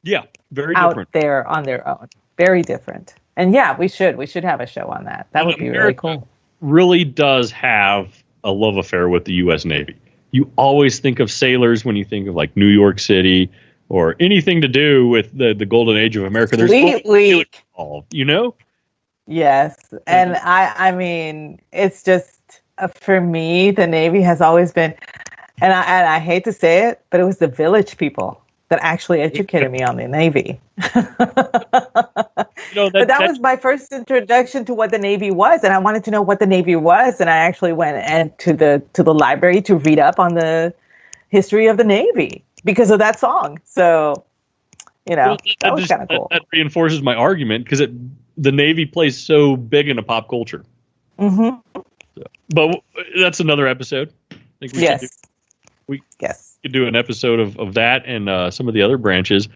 very out different there on their own. Very different. And we should have a show on that. That would be really cool. Really does have a love affair with the U.S. Navy. You always think of sailors when you think of like New York City or anything to do with the golden age of America. There's sailors involved, Yes. And I mean, it's just, for me, the Navy has always been, and I hate to say it, but it was the village people that actually educated me on the Navy. But that was my first introduction to what the Navy was, and I wanted to know what the Navy was, and I actually went to the library to read up on the history of the Navy because of that song. So, that was kind of cool. That reinforces my argument because the Navy plays so big into pop culture. Mm-hmm. But that's another episode. I think we could do an episode of that and some of the other branches.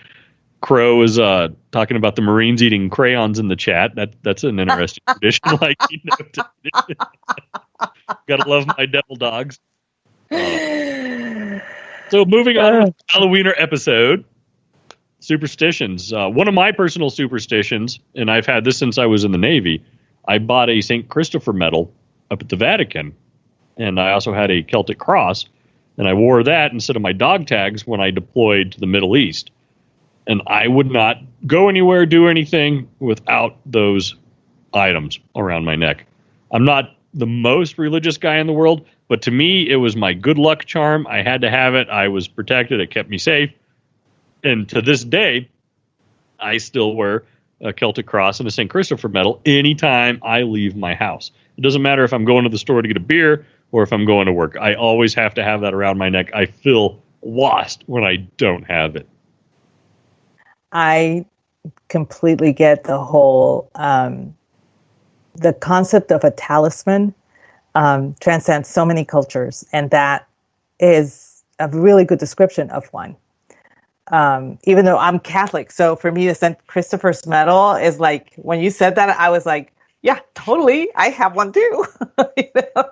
Crow is talking about the Marines eating crayons in the chat. That's an interesting tradition. Gotta love my devil dogs. So moving on to the Halloweener episode, superstitions. One of my personal superstitions, and I've had this since I was in the Navy, I bought a St. Christopher medal up at the Vatican. And I also had a Celtic cross, and I wore that instead of my dog tags when I deployed to the Middle East. And I would not go anywhere, do anything without those items around my neck. I'm not the most religious guy in the world, but to me, it was my good luck charm. I had to have it. I was protected. It kept me safe. And to this day, I still wear a Celtic cross and a St. Christopher medal anytime I leave my house. It doesn't matter if I'm going to the store to get a beer or if I'm going to work. I always have to have that around my neck. I feel lost when I don't have it. I completely get the whole, the concept of a talisman transcends so many cultures, and that is a really good description of one. Even though I'm Catholic, so for me, the St. Christopher's medal is like, when you said that, I was like, yeah, totally. I have one too. You know?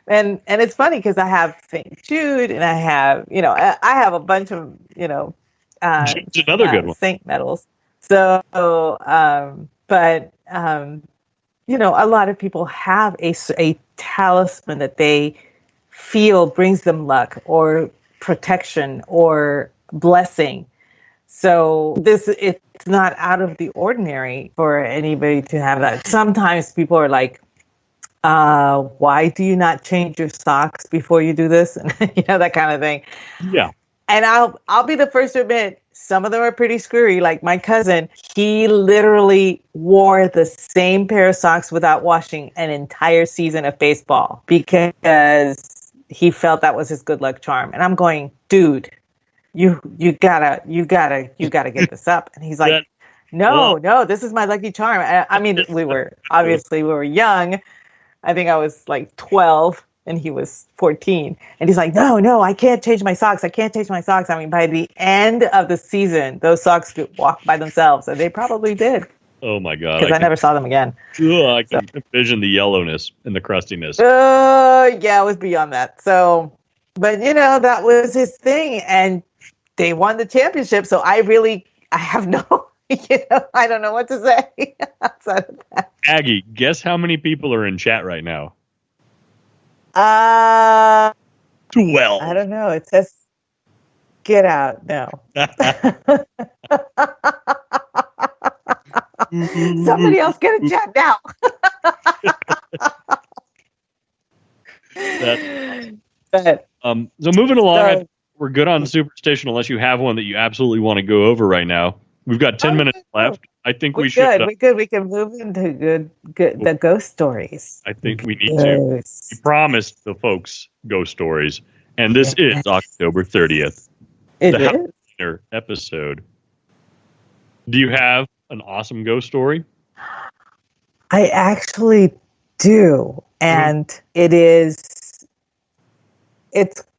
And it's funny because I have St. Jude, and I have, I have a bunch of, Jude's another good one. Saint medals. So, a lot of people have a talisman that they feel brings them luck or protection or blessing. So it's not out of the ordinary for anybody to have that. Sometimes people are like, why do you not change your socks before you do this? And that kind of thing. Yeah. And I'll be the first to admit, some of them are pretty screwy. Like my cousin, he literally wore the same pair of socks without washing an entire season of baseball because he felt that was his good luck charm. And I'm going, dude, you gotta get this up. And he's like, no, this is my lucky charm. I mean, we were young. I think I was like 12 and he was 14. And he's like, no, I can't change my socks. I mean, by the end of the season, those socks could walk by themselves. And they probably did. Oh, my God. Because I never saw them again. I can envision the yellowness and the crustiness. Yeah, it was beyond that. So, but, that was his thing. And they won the championship. So I have no, I don't know what to say outside of that. Aggie, guess how many people are in chat right now? 12. I don't know. It says, get out. No. Somebody else get a chat now. So moving along, we're good on Superstition unless you have one that you absolutely want to go over right now. We've got 10 minutes left. I think we should. We can move into the ghost stories. I think we need to. We promised the folks ghost stories, and this is October 30th. The Halloween episode. Do you have an awesome ghost story? I actually do, and it's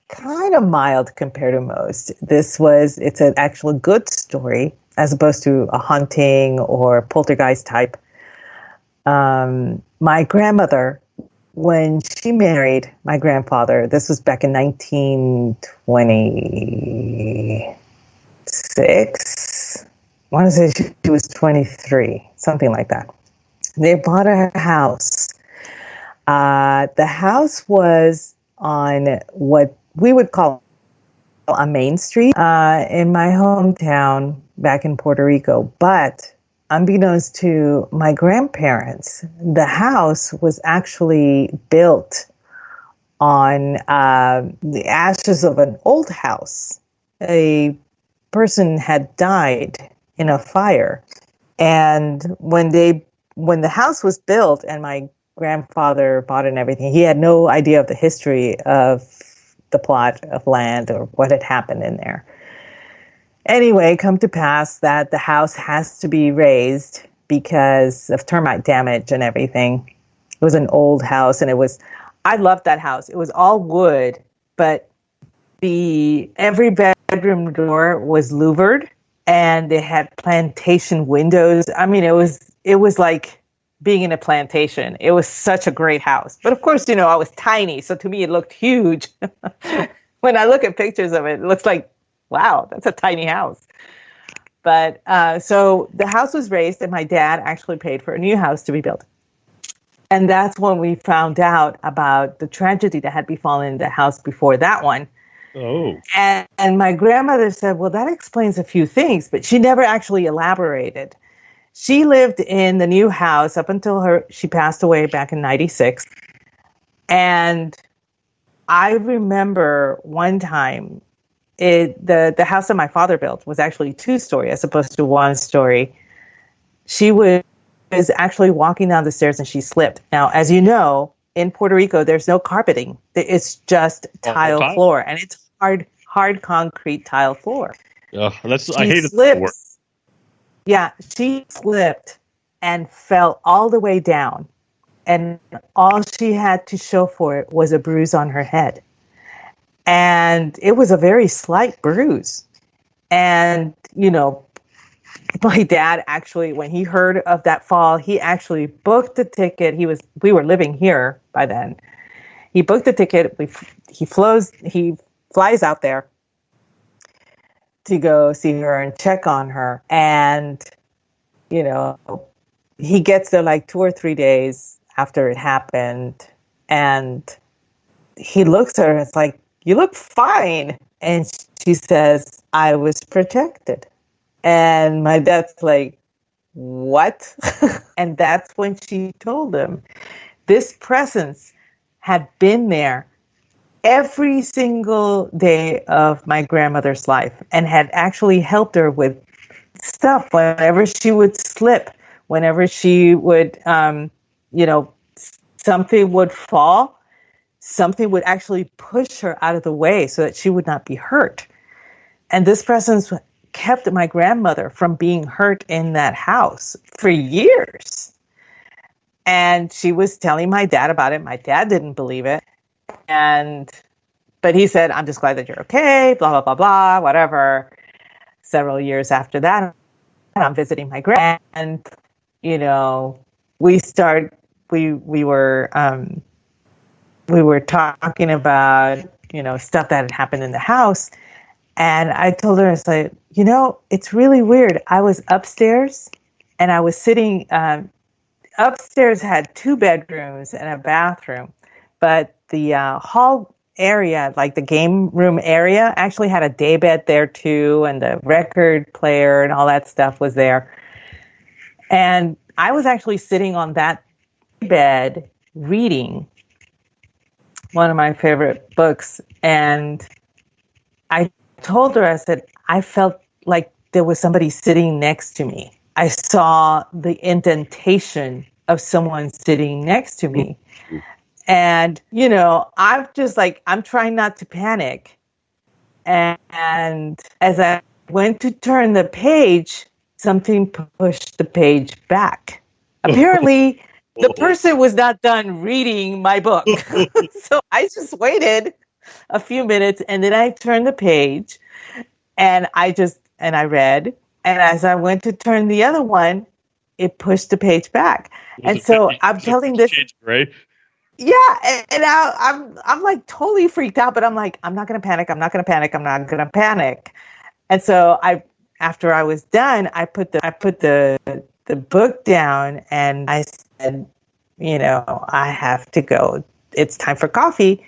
kind of mild compared to most. It's an actual good story, as opposed to a haunting or poltergeist type. My grandmother, when she married my grandfather, this was back in 1926. I want to say she was 23, something like that. They bought a house. The house was on what we would call a main street in my hometown back in Puerto Rico. But unbeknownst to my grandparents, the house was actually built on the ashes of an old house. A person had died in a fire. And when the house was built and my grandfather bought it and everything, he had no idea of the history of the plot of land or what had happened in there. Anyway, come to pass that the house has to be raised because of termite damage and everything. It was an old house, and I loved that house. It was all wood, but every bedroom door was louvered, and it had plantation windows. I mean, it was like being in a plantation. It was such a great house. But of course, I was tiny, so to me it looked huge. When I look at pictures of it, it looks like, wow, that's a tiny house. But so the house was raised, and my dad actually paid for a new house to be built. And that's when we found out about the tragedy that had befallen the house before that one. Oh. And my grandmother said, well, that explains a few things, but she never actually elaborated. She lived in the new house up until she passed away back in 96. And I remember one time, the house that my father built was actually 2-story as opposed to 1-story. She was actually walking down the stairs and she slipped. Now, as you know, in Puerto Rico, there's no carpeting. It's just tile floor, and it's hard concrete tile floor. I hate it. Yeah, she slipped and fell all the way down, and all she had to show for it was a bruise on her head. And it was a very slight bruise. And, my dad actually, when he heard of that fall, he actually booked a ticket. We were living here by then. He booked a ticket. He flies out there to go see her and check on her. And, he gets there like 2 or 3 days after it happened. And he looks at her and it's like, you look fine. And she says, I was protected. And my dad's like, what? And that's when she told him this presence had been there every single day of my grandmother's life and had actually helped her with stuff whenever she would slip, whenever she would, something would fall, something would actually push her out of the way so that she would not be hurt. And this presence kept my grandmother from being hurt in that house for years. And she was telling my dad about it. My dad didn't believe it. But he said, I'm just glad that you're okay, blah, blah, blah, blah, whatever. Several years after that, I'm visiting my grand, and, we were talking about, stuff that had happened in the house. And I told her, I said, it's really weird. I was upstairs and I was sitting, upstairs had 2 bedrooms and a bathroom, but the hall area, like the game room area, actually had a daybed there too, and the record player and all that stuff was there. And I was actually sitting on that bed reading one of my favorite books, and I told her, I said, I felt like there was somebody sitting next to me. I saw the indentation of someone sitting next to me. And, I'm just like, I'm trying not to panic. And as I went to turn the page, something pushed the page back. Apparently, the person was not done reading my book. So I just waited a few minutes, and then I turned the page, and I read. And as I went to turn the other one, it pushed the page back. And so I'm telling this, right? Yeah, and I'm like totally freaked out, but I'm like, I'm not gonna panic. I'm not gonna panic. And so after I was done, I put the book down, and I said, I have to go. It's time for coffee.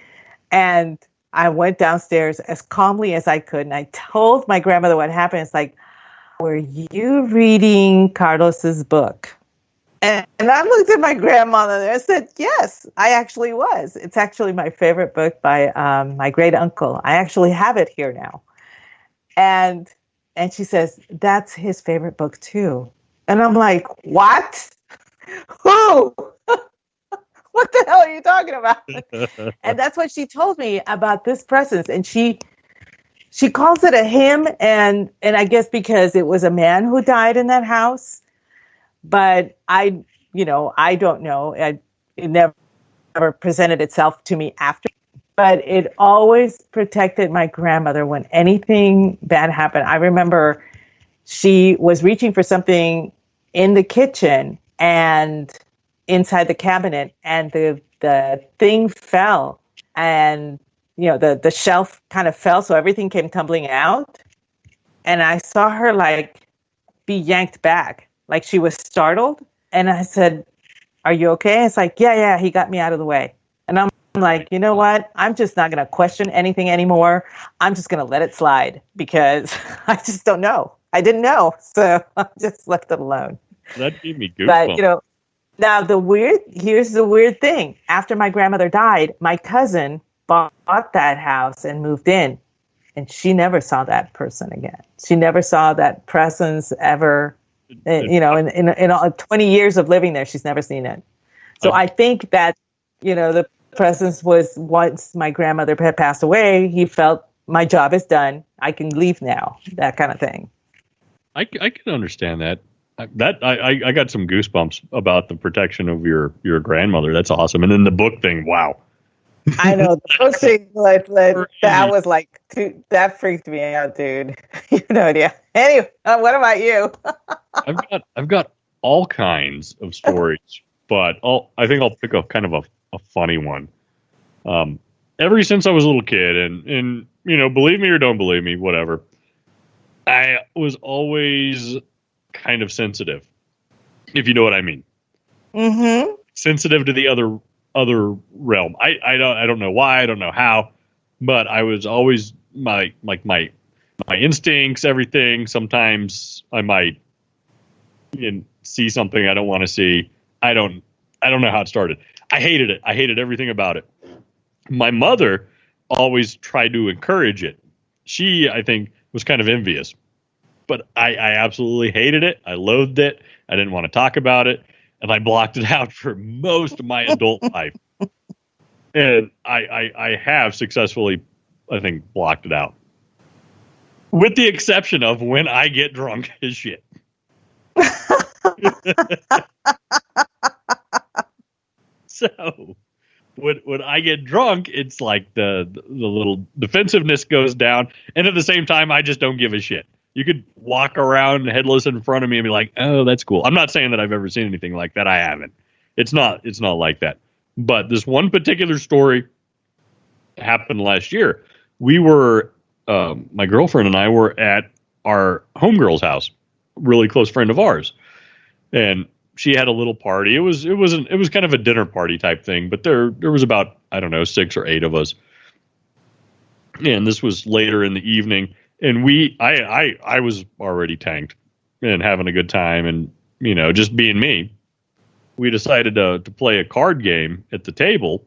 And I went downstairs as calmly as I could, and I told my grandmother what happened. It's like, were you reading Carlos's book? And I looked at my grandmother and I said, yes, I actually was. It's actually my favorite book by my great uncle. I actually have it here now. And she says, that's his favorite book too. And I'm like, what? Who? What the hell are you talking about? And that's what she told me about this presence. And she calls it a him. And I guess because it was a man who died in that house. But I don't know. It never presented itself to me after. But it always protected my grandmother when anything bad happened. I remember she was reaching for something in the kitchen and inside the cabinet, and the thing fell, and the shelf kind of fell, so everything came tumbling out. And I saw her like be yanked back, like she was startled. And I said, are you okay? It's like, yeah, he got me out of the way. And I'm like, you know what? I'm just not going to question anything anymore. I'm just going to let it slide because I just don't know. I didn't know. So I just left it alone. That gave me goosebumps. But, now here's the weird thing. After my grandmother died, my cousin bought that house and moved in. And she never saw that person again. She never saw that presence ever. In all 20 years of living there, she's never seen it. So I think that, the presence was once my grandmother had passed away, he felt my job is done. I can leave now, that kind of thing. I can understand that. I got some goosebumps about the protection of your grandmother. That's awesome. And then the book thing, wow. I know. The book thing, that was that freaked me out, dude. You have no idea. Anyway, what about you? I've got all kinds of stories, but I think I'll pick a kind of a funny one. Ever since I was a little kid, and believe me or don't believe me, whatever, I was always kind of sensitive, if you know what I mean. Mm-hmm. Sensitive to the other realm. I don't know why, I don't know how, but I was always my instincts, everything. Sometimes I might see something I don't want to see. I don't know how it started. I hated it. I hated everything about it. My mother always tried to encourage it. She, I think, was kind of envious, but I absolutely hated it. I loathed it. I didn't want to talk about it. And I blocked it out for most of my adult life. And I have successfully, I think, blocked it out. With the exception of when I get drunk as shit. So, when I get drunk, it's like the little defensiveness goes down. And at the same time, I just don't give a shit. You could walk around headless in front of me and be like, oh, that's cool. I'm not saying that I've ever seen anything like that. I haven't. It's not like that. But this one particular story happened last year. We were, my girlfriend and I were at our homegirl's house, really close friend of ours. And she had a little party. It was kind of a dinner party type thing, but there was about, 6 or 8 of us. And this was later in the evening. And I was already tanked and having a good time and, just being me. We decided to play a card game at the table.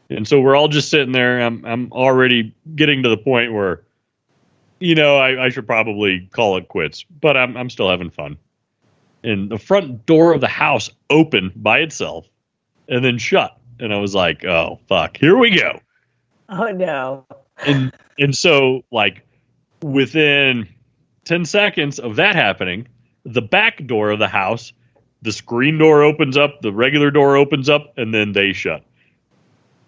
And so we're all just sitting there. I'm already getting to the point where, I should probably call it quits, but I'm still having fun. And the front door of the house opened by itself and then shut. And I was like, oh, fuck, here we go. Oh, no. And so, within 10 seconds of that happening, the back door of the house, the screen door opens up, the regular door opens up, and then they shut.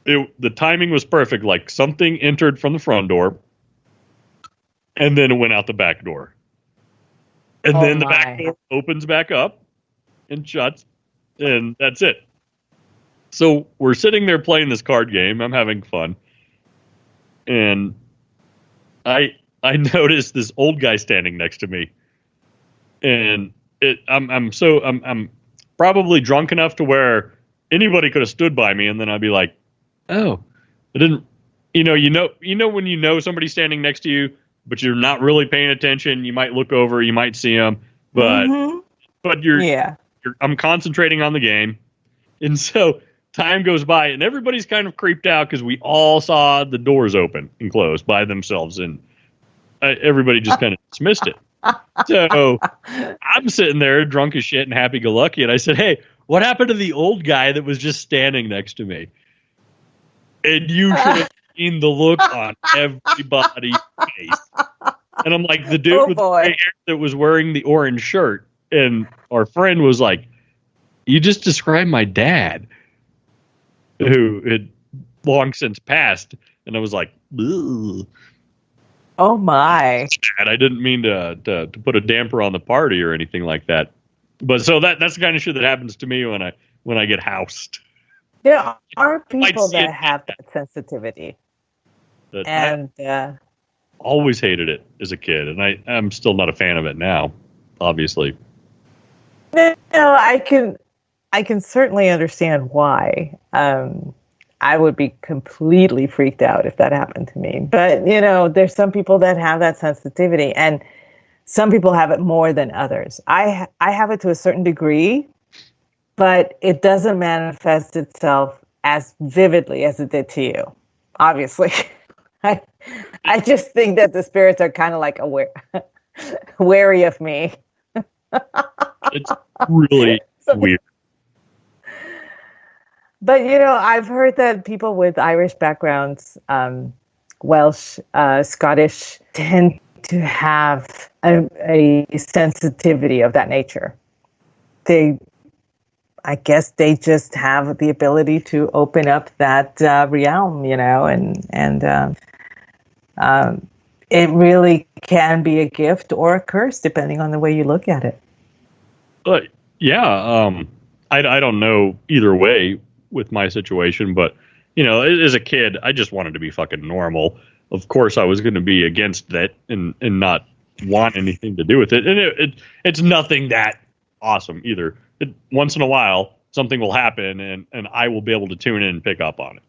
The timing was perfect. Like something entered from the front door, and then it went out the back door. And then the back door opens back up and shuts, and that's it. So we're sitting there playing this card game. I'm having fun. And I noticed this old guy standing next to me, and I'm probably drunk enough to where anybody could have stood by me, and then I'd be like, oh, I didn't, when you know somebody's standing next to you, but you're not really paying attention. You might look over, you might see them, but I'm concentrating on the game, and so time goes by, and everybody's kind of creeped out because we all saw the doors open and close by themselves, and everybody just kind of dismissed it. So I'm sitting there drunk as shit and happy-go-lucky, and I said, hey, what happened to the old guy that was just standing next to me? And you should have seen the look on everybody's face. And I'm like, the dude with the gray hair that was wearing the orange shirt, and our friend was like, you just described my dad, who had long since passed. And I was like, ugh. Oh my. And I didn't mean to put a damper on the party or anything like that. But so that's the kind of shit that happens to me when I get housed. There are people that have that sensitivity. And I always hated it as a kid, and I'm still not a fan of it now, obviously. No, I I can certainly understand why. I would be completely freaked out if that happened to me. But, there's some people that have that sensitivity, and some people have it more than others. I have it to a certain degree, but it doesn't manifest itself as vividly as it did to you, obviously. I just think that the spirits are kind of like wary of me. It's really weird. But, I've heard that people with Irish backgrounds, Welsh, Scottish, tend to have a sensitivity of that nature. I guess they just have the ability to open up that realm, and it really can be a gift or a curse, depending on the way you look at it. I don't know either way with my situation, but, as a kid, I just wanted to be fucking normal. Of course, I was going to be against that and not want anything to do with it. And it's nothing that awesome either. Once in a while, something will happen and I will be able to tune in and pick up on it.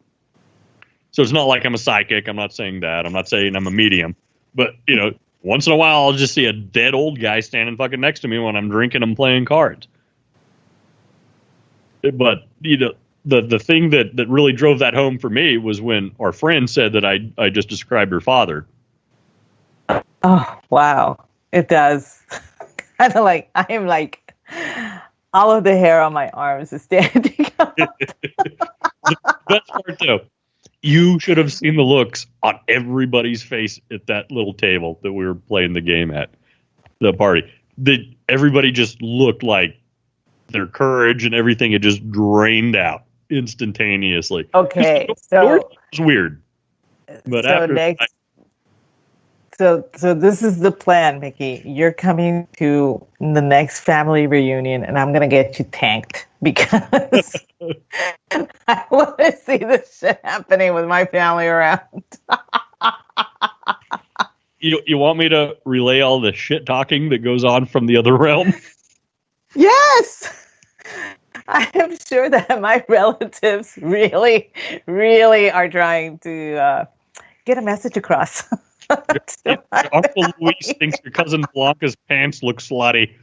So it's not like I'm a psychic. I'm not saying that. I'm not saying I'm a medium. But, once in a while, I'll just see a dead old guy standing fucking next to me when I'm drinking and playing cards. But, the thing that really drove that home for me was when our friend said that I just described her father. Oh, wow. It does. Kind of like, I am like, all of the hair on my arms is standing up. The best part, though, you should have seen the looks on everybody's face at that little table that we were playing the game at, the party. Everybody just looked like their courage and everything had just drained out instantaneously. Okay, so it was weird. But so this is the plan, Mickey. You're coming to the next family reunion, and I'm gonna get you tanked because I want to see this shit happening with my family around. You want me to relay all the shit talking that goes on from the other realm? Yes. I am sure that my relatives really, really are trying to get a message across. Uncle Luis thinks your cousin Blanca's pants look slutty.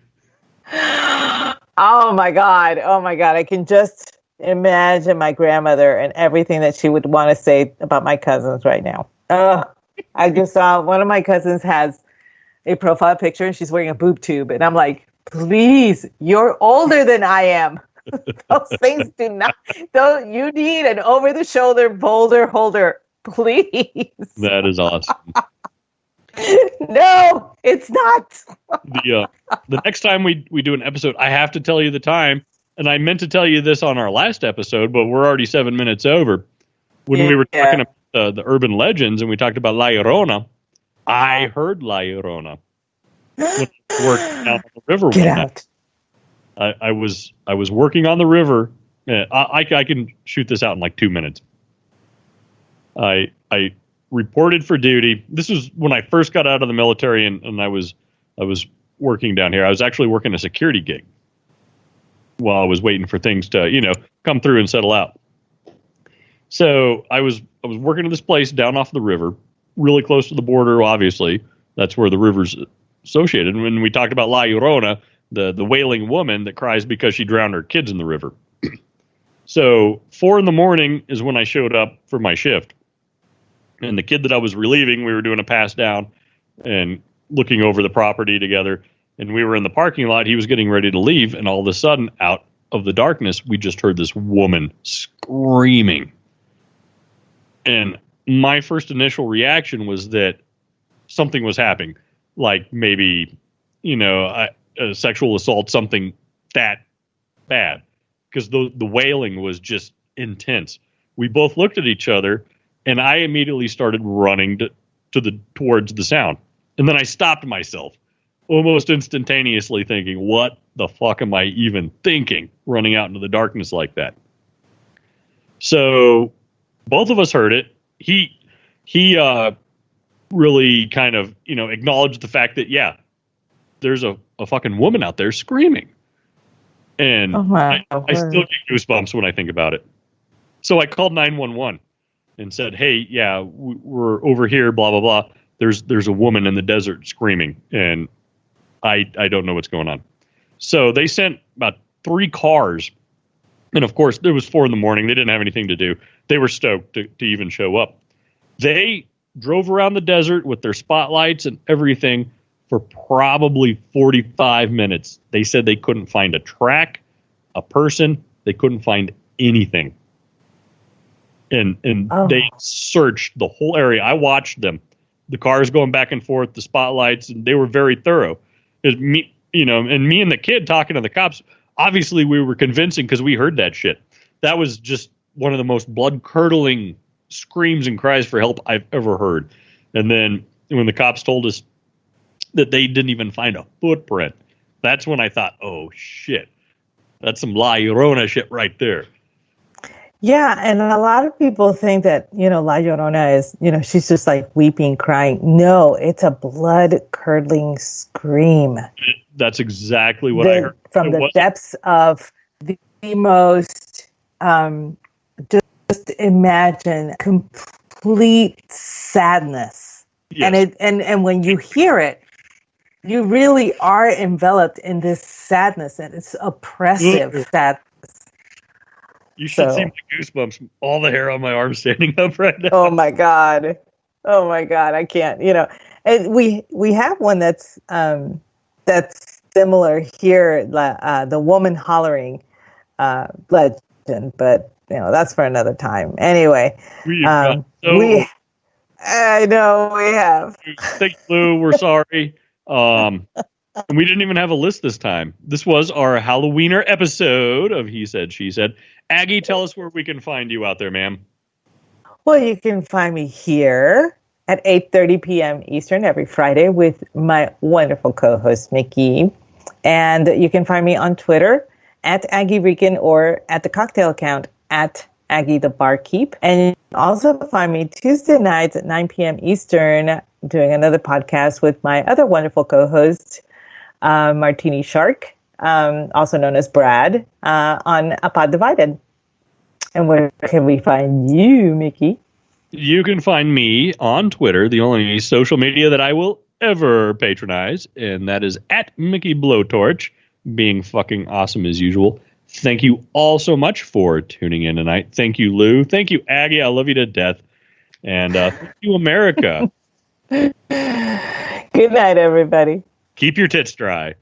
Oh my God. I can just imagine my grandmother and everything that she would want to say about my cousins right now. I just saw one of my cousins has a profile picture and she's wearing a boob tube. And I'm like, please, you're older than I am. Those things do not. You need an over-the-shoulder boulder holder, please. That is awesome. No, it's not. The next time we do an episode, I have to tell you the time, and I meant to tell you this on our last episode, but we're already 7 minutes over. When we were talking about the urban legends, and we talked about La Llorona, I heard La Llorona when I worked down on the river. Get out. I was working on the river. I can shoot this out in like 2 minutes. I reported for duty. This was when I first got out of the military, and I was working down here. I was actually working a security gig while I was waiting for things to come through and settle out. So I was working at this place down off the river, really close to the border. Obviously, that's where the river's associated. And when we talked about La Llorona, the wailing woman that cries because she drowned her kids in the river. So 4 a.m. is when I showed up for my shift. And the kid that I was relieving, we were doing a pass down and looking over the property together. And we were in the parking lot. He was getting ready to leave. And all of a sudden, out of the darkness, we just heard this woman screaming. And my first initial reaction was that something was happening. Like maybe, a sexual assault, something that bad. Because the wailing was just intense. We both looked at each other, and I immediately started running towards the sound. And then I stopped myself almost instantaneously thinking, what the fuck am I even thinking running out into the darkness like that? So both of us heard it. He really kind of, acknowledged the fact that, yeah, there's a fucking woman out there screaming. And I still get goosebumps when I think about it. So I called 911 and said, hey, yeah, we're over here, blah, blah, blah. There's a woman in the desert screaming, and I don't know what's going on. So they sent about 3 cars. And, of course, it was 4 in the morning. They didn't have anything to do. They were stoked to even show up. They drove around the desert with their spotlights and everything for probably 45 minutes. They said they couldn't find a track, a person. They couldn't find anything. And they searched the whole area. I watched them. The cars going back and forth, the spotlights, and they were very thorough. It was me, and me and the kid talking to the cops. Obviously, we were convincing because we heard that shit. That was just one of the most blood-curdling screams and cries for help I've ever heard. And then when the cops told us that they didn't even find a footprint, that's when I thought, oh, shit. That's some La Llorona shit right there. Yeah, and a lot of people think that, La Llorona is, she's just like weeping, crying. No, it's a blood-curdling scream. That's exactly what I heard. From the depths of the most, just imagine complete sadness. Yes. And when you hear it, you really are enveloped in this sadness, and it's oppressive sadness. You should see my goosebumps, all the hair on my arm standing up right now. Oh my God, I can't. And we have one that's similar here, the woman hollering legend, but that's for another time. Anyway, I know we have. Thank you, Lou. We're sorry. We didn't even have a list this time. This was our Halloweener episode of He Said, She Said. Aggie, tell us where we can find you out there, ma'am. Well, you can find me here at 8:30 p.m. Eastern every Friday with my wonderful co-host, Mickey. And you can find me on Twitter at Aggie Rican or at the cocktail account at Aggie the Barkeep. And you can also find me Tuesday nights at 9 p.m. Eastern doing another podcast with my other wonderful co-host, Martini Shark, also known as Brad, on A Pod Divided. And where can we find you, Mickey? You can find me on Twitter, the only social media that I will ever patronize, and that is at Mickey Blowtorch, being fucking awesome as usual. Thank you all so much for tuning in tonight. Thank you, Lou. Thank you, Aggie. I love you to death. And thank you, America. Good night, everybody. Keep your tits dry.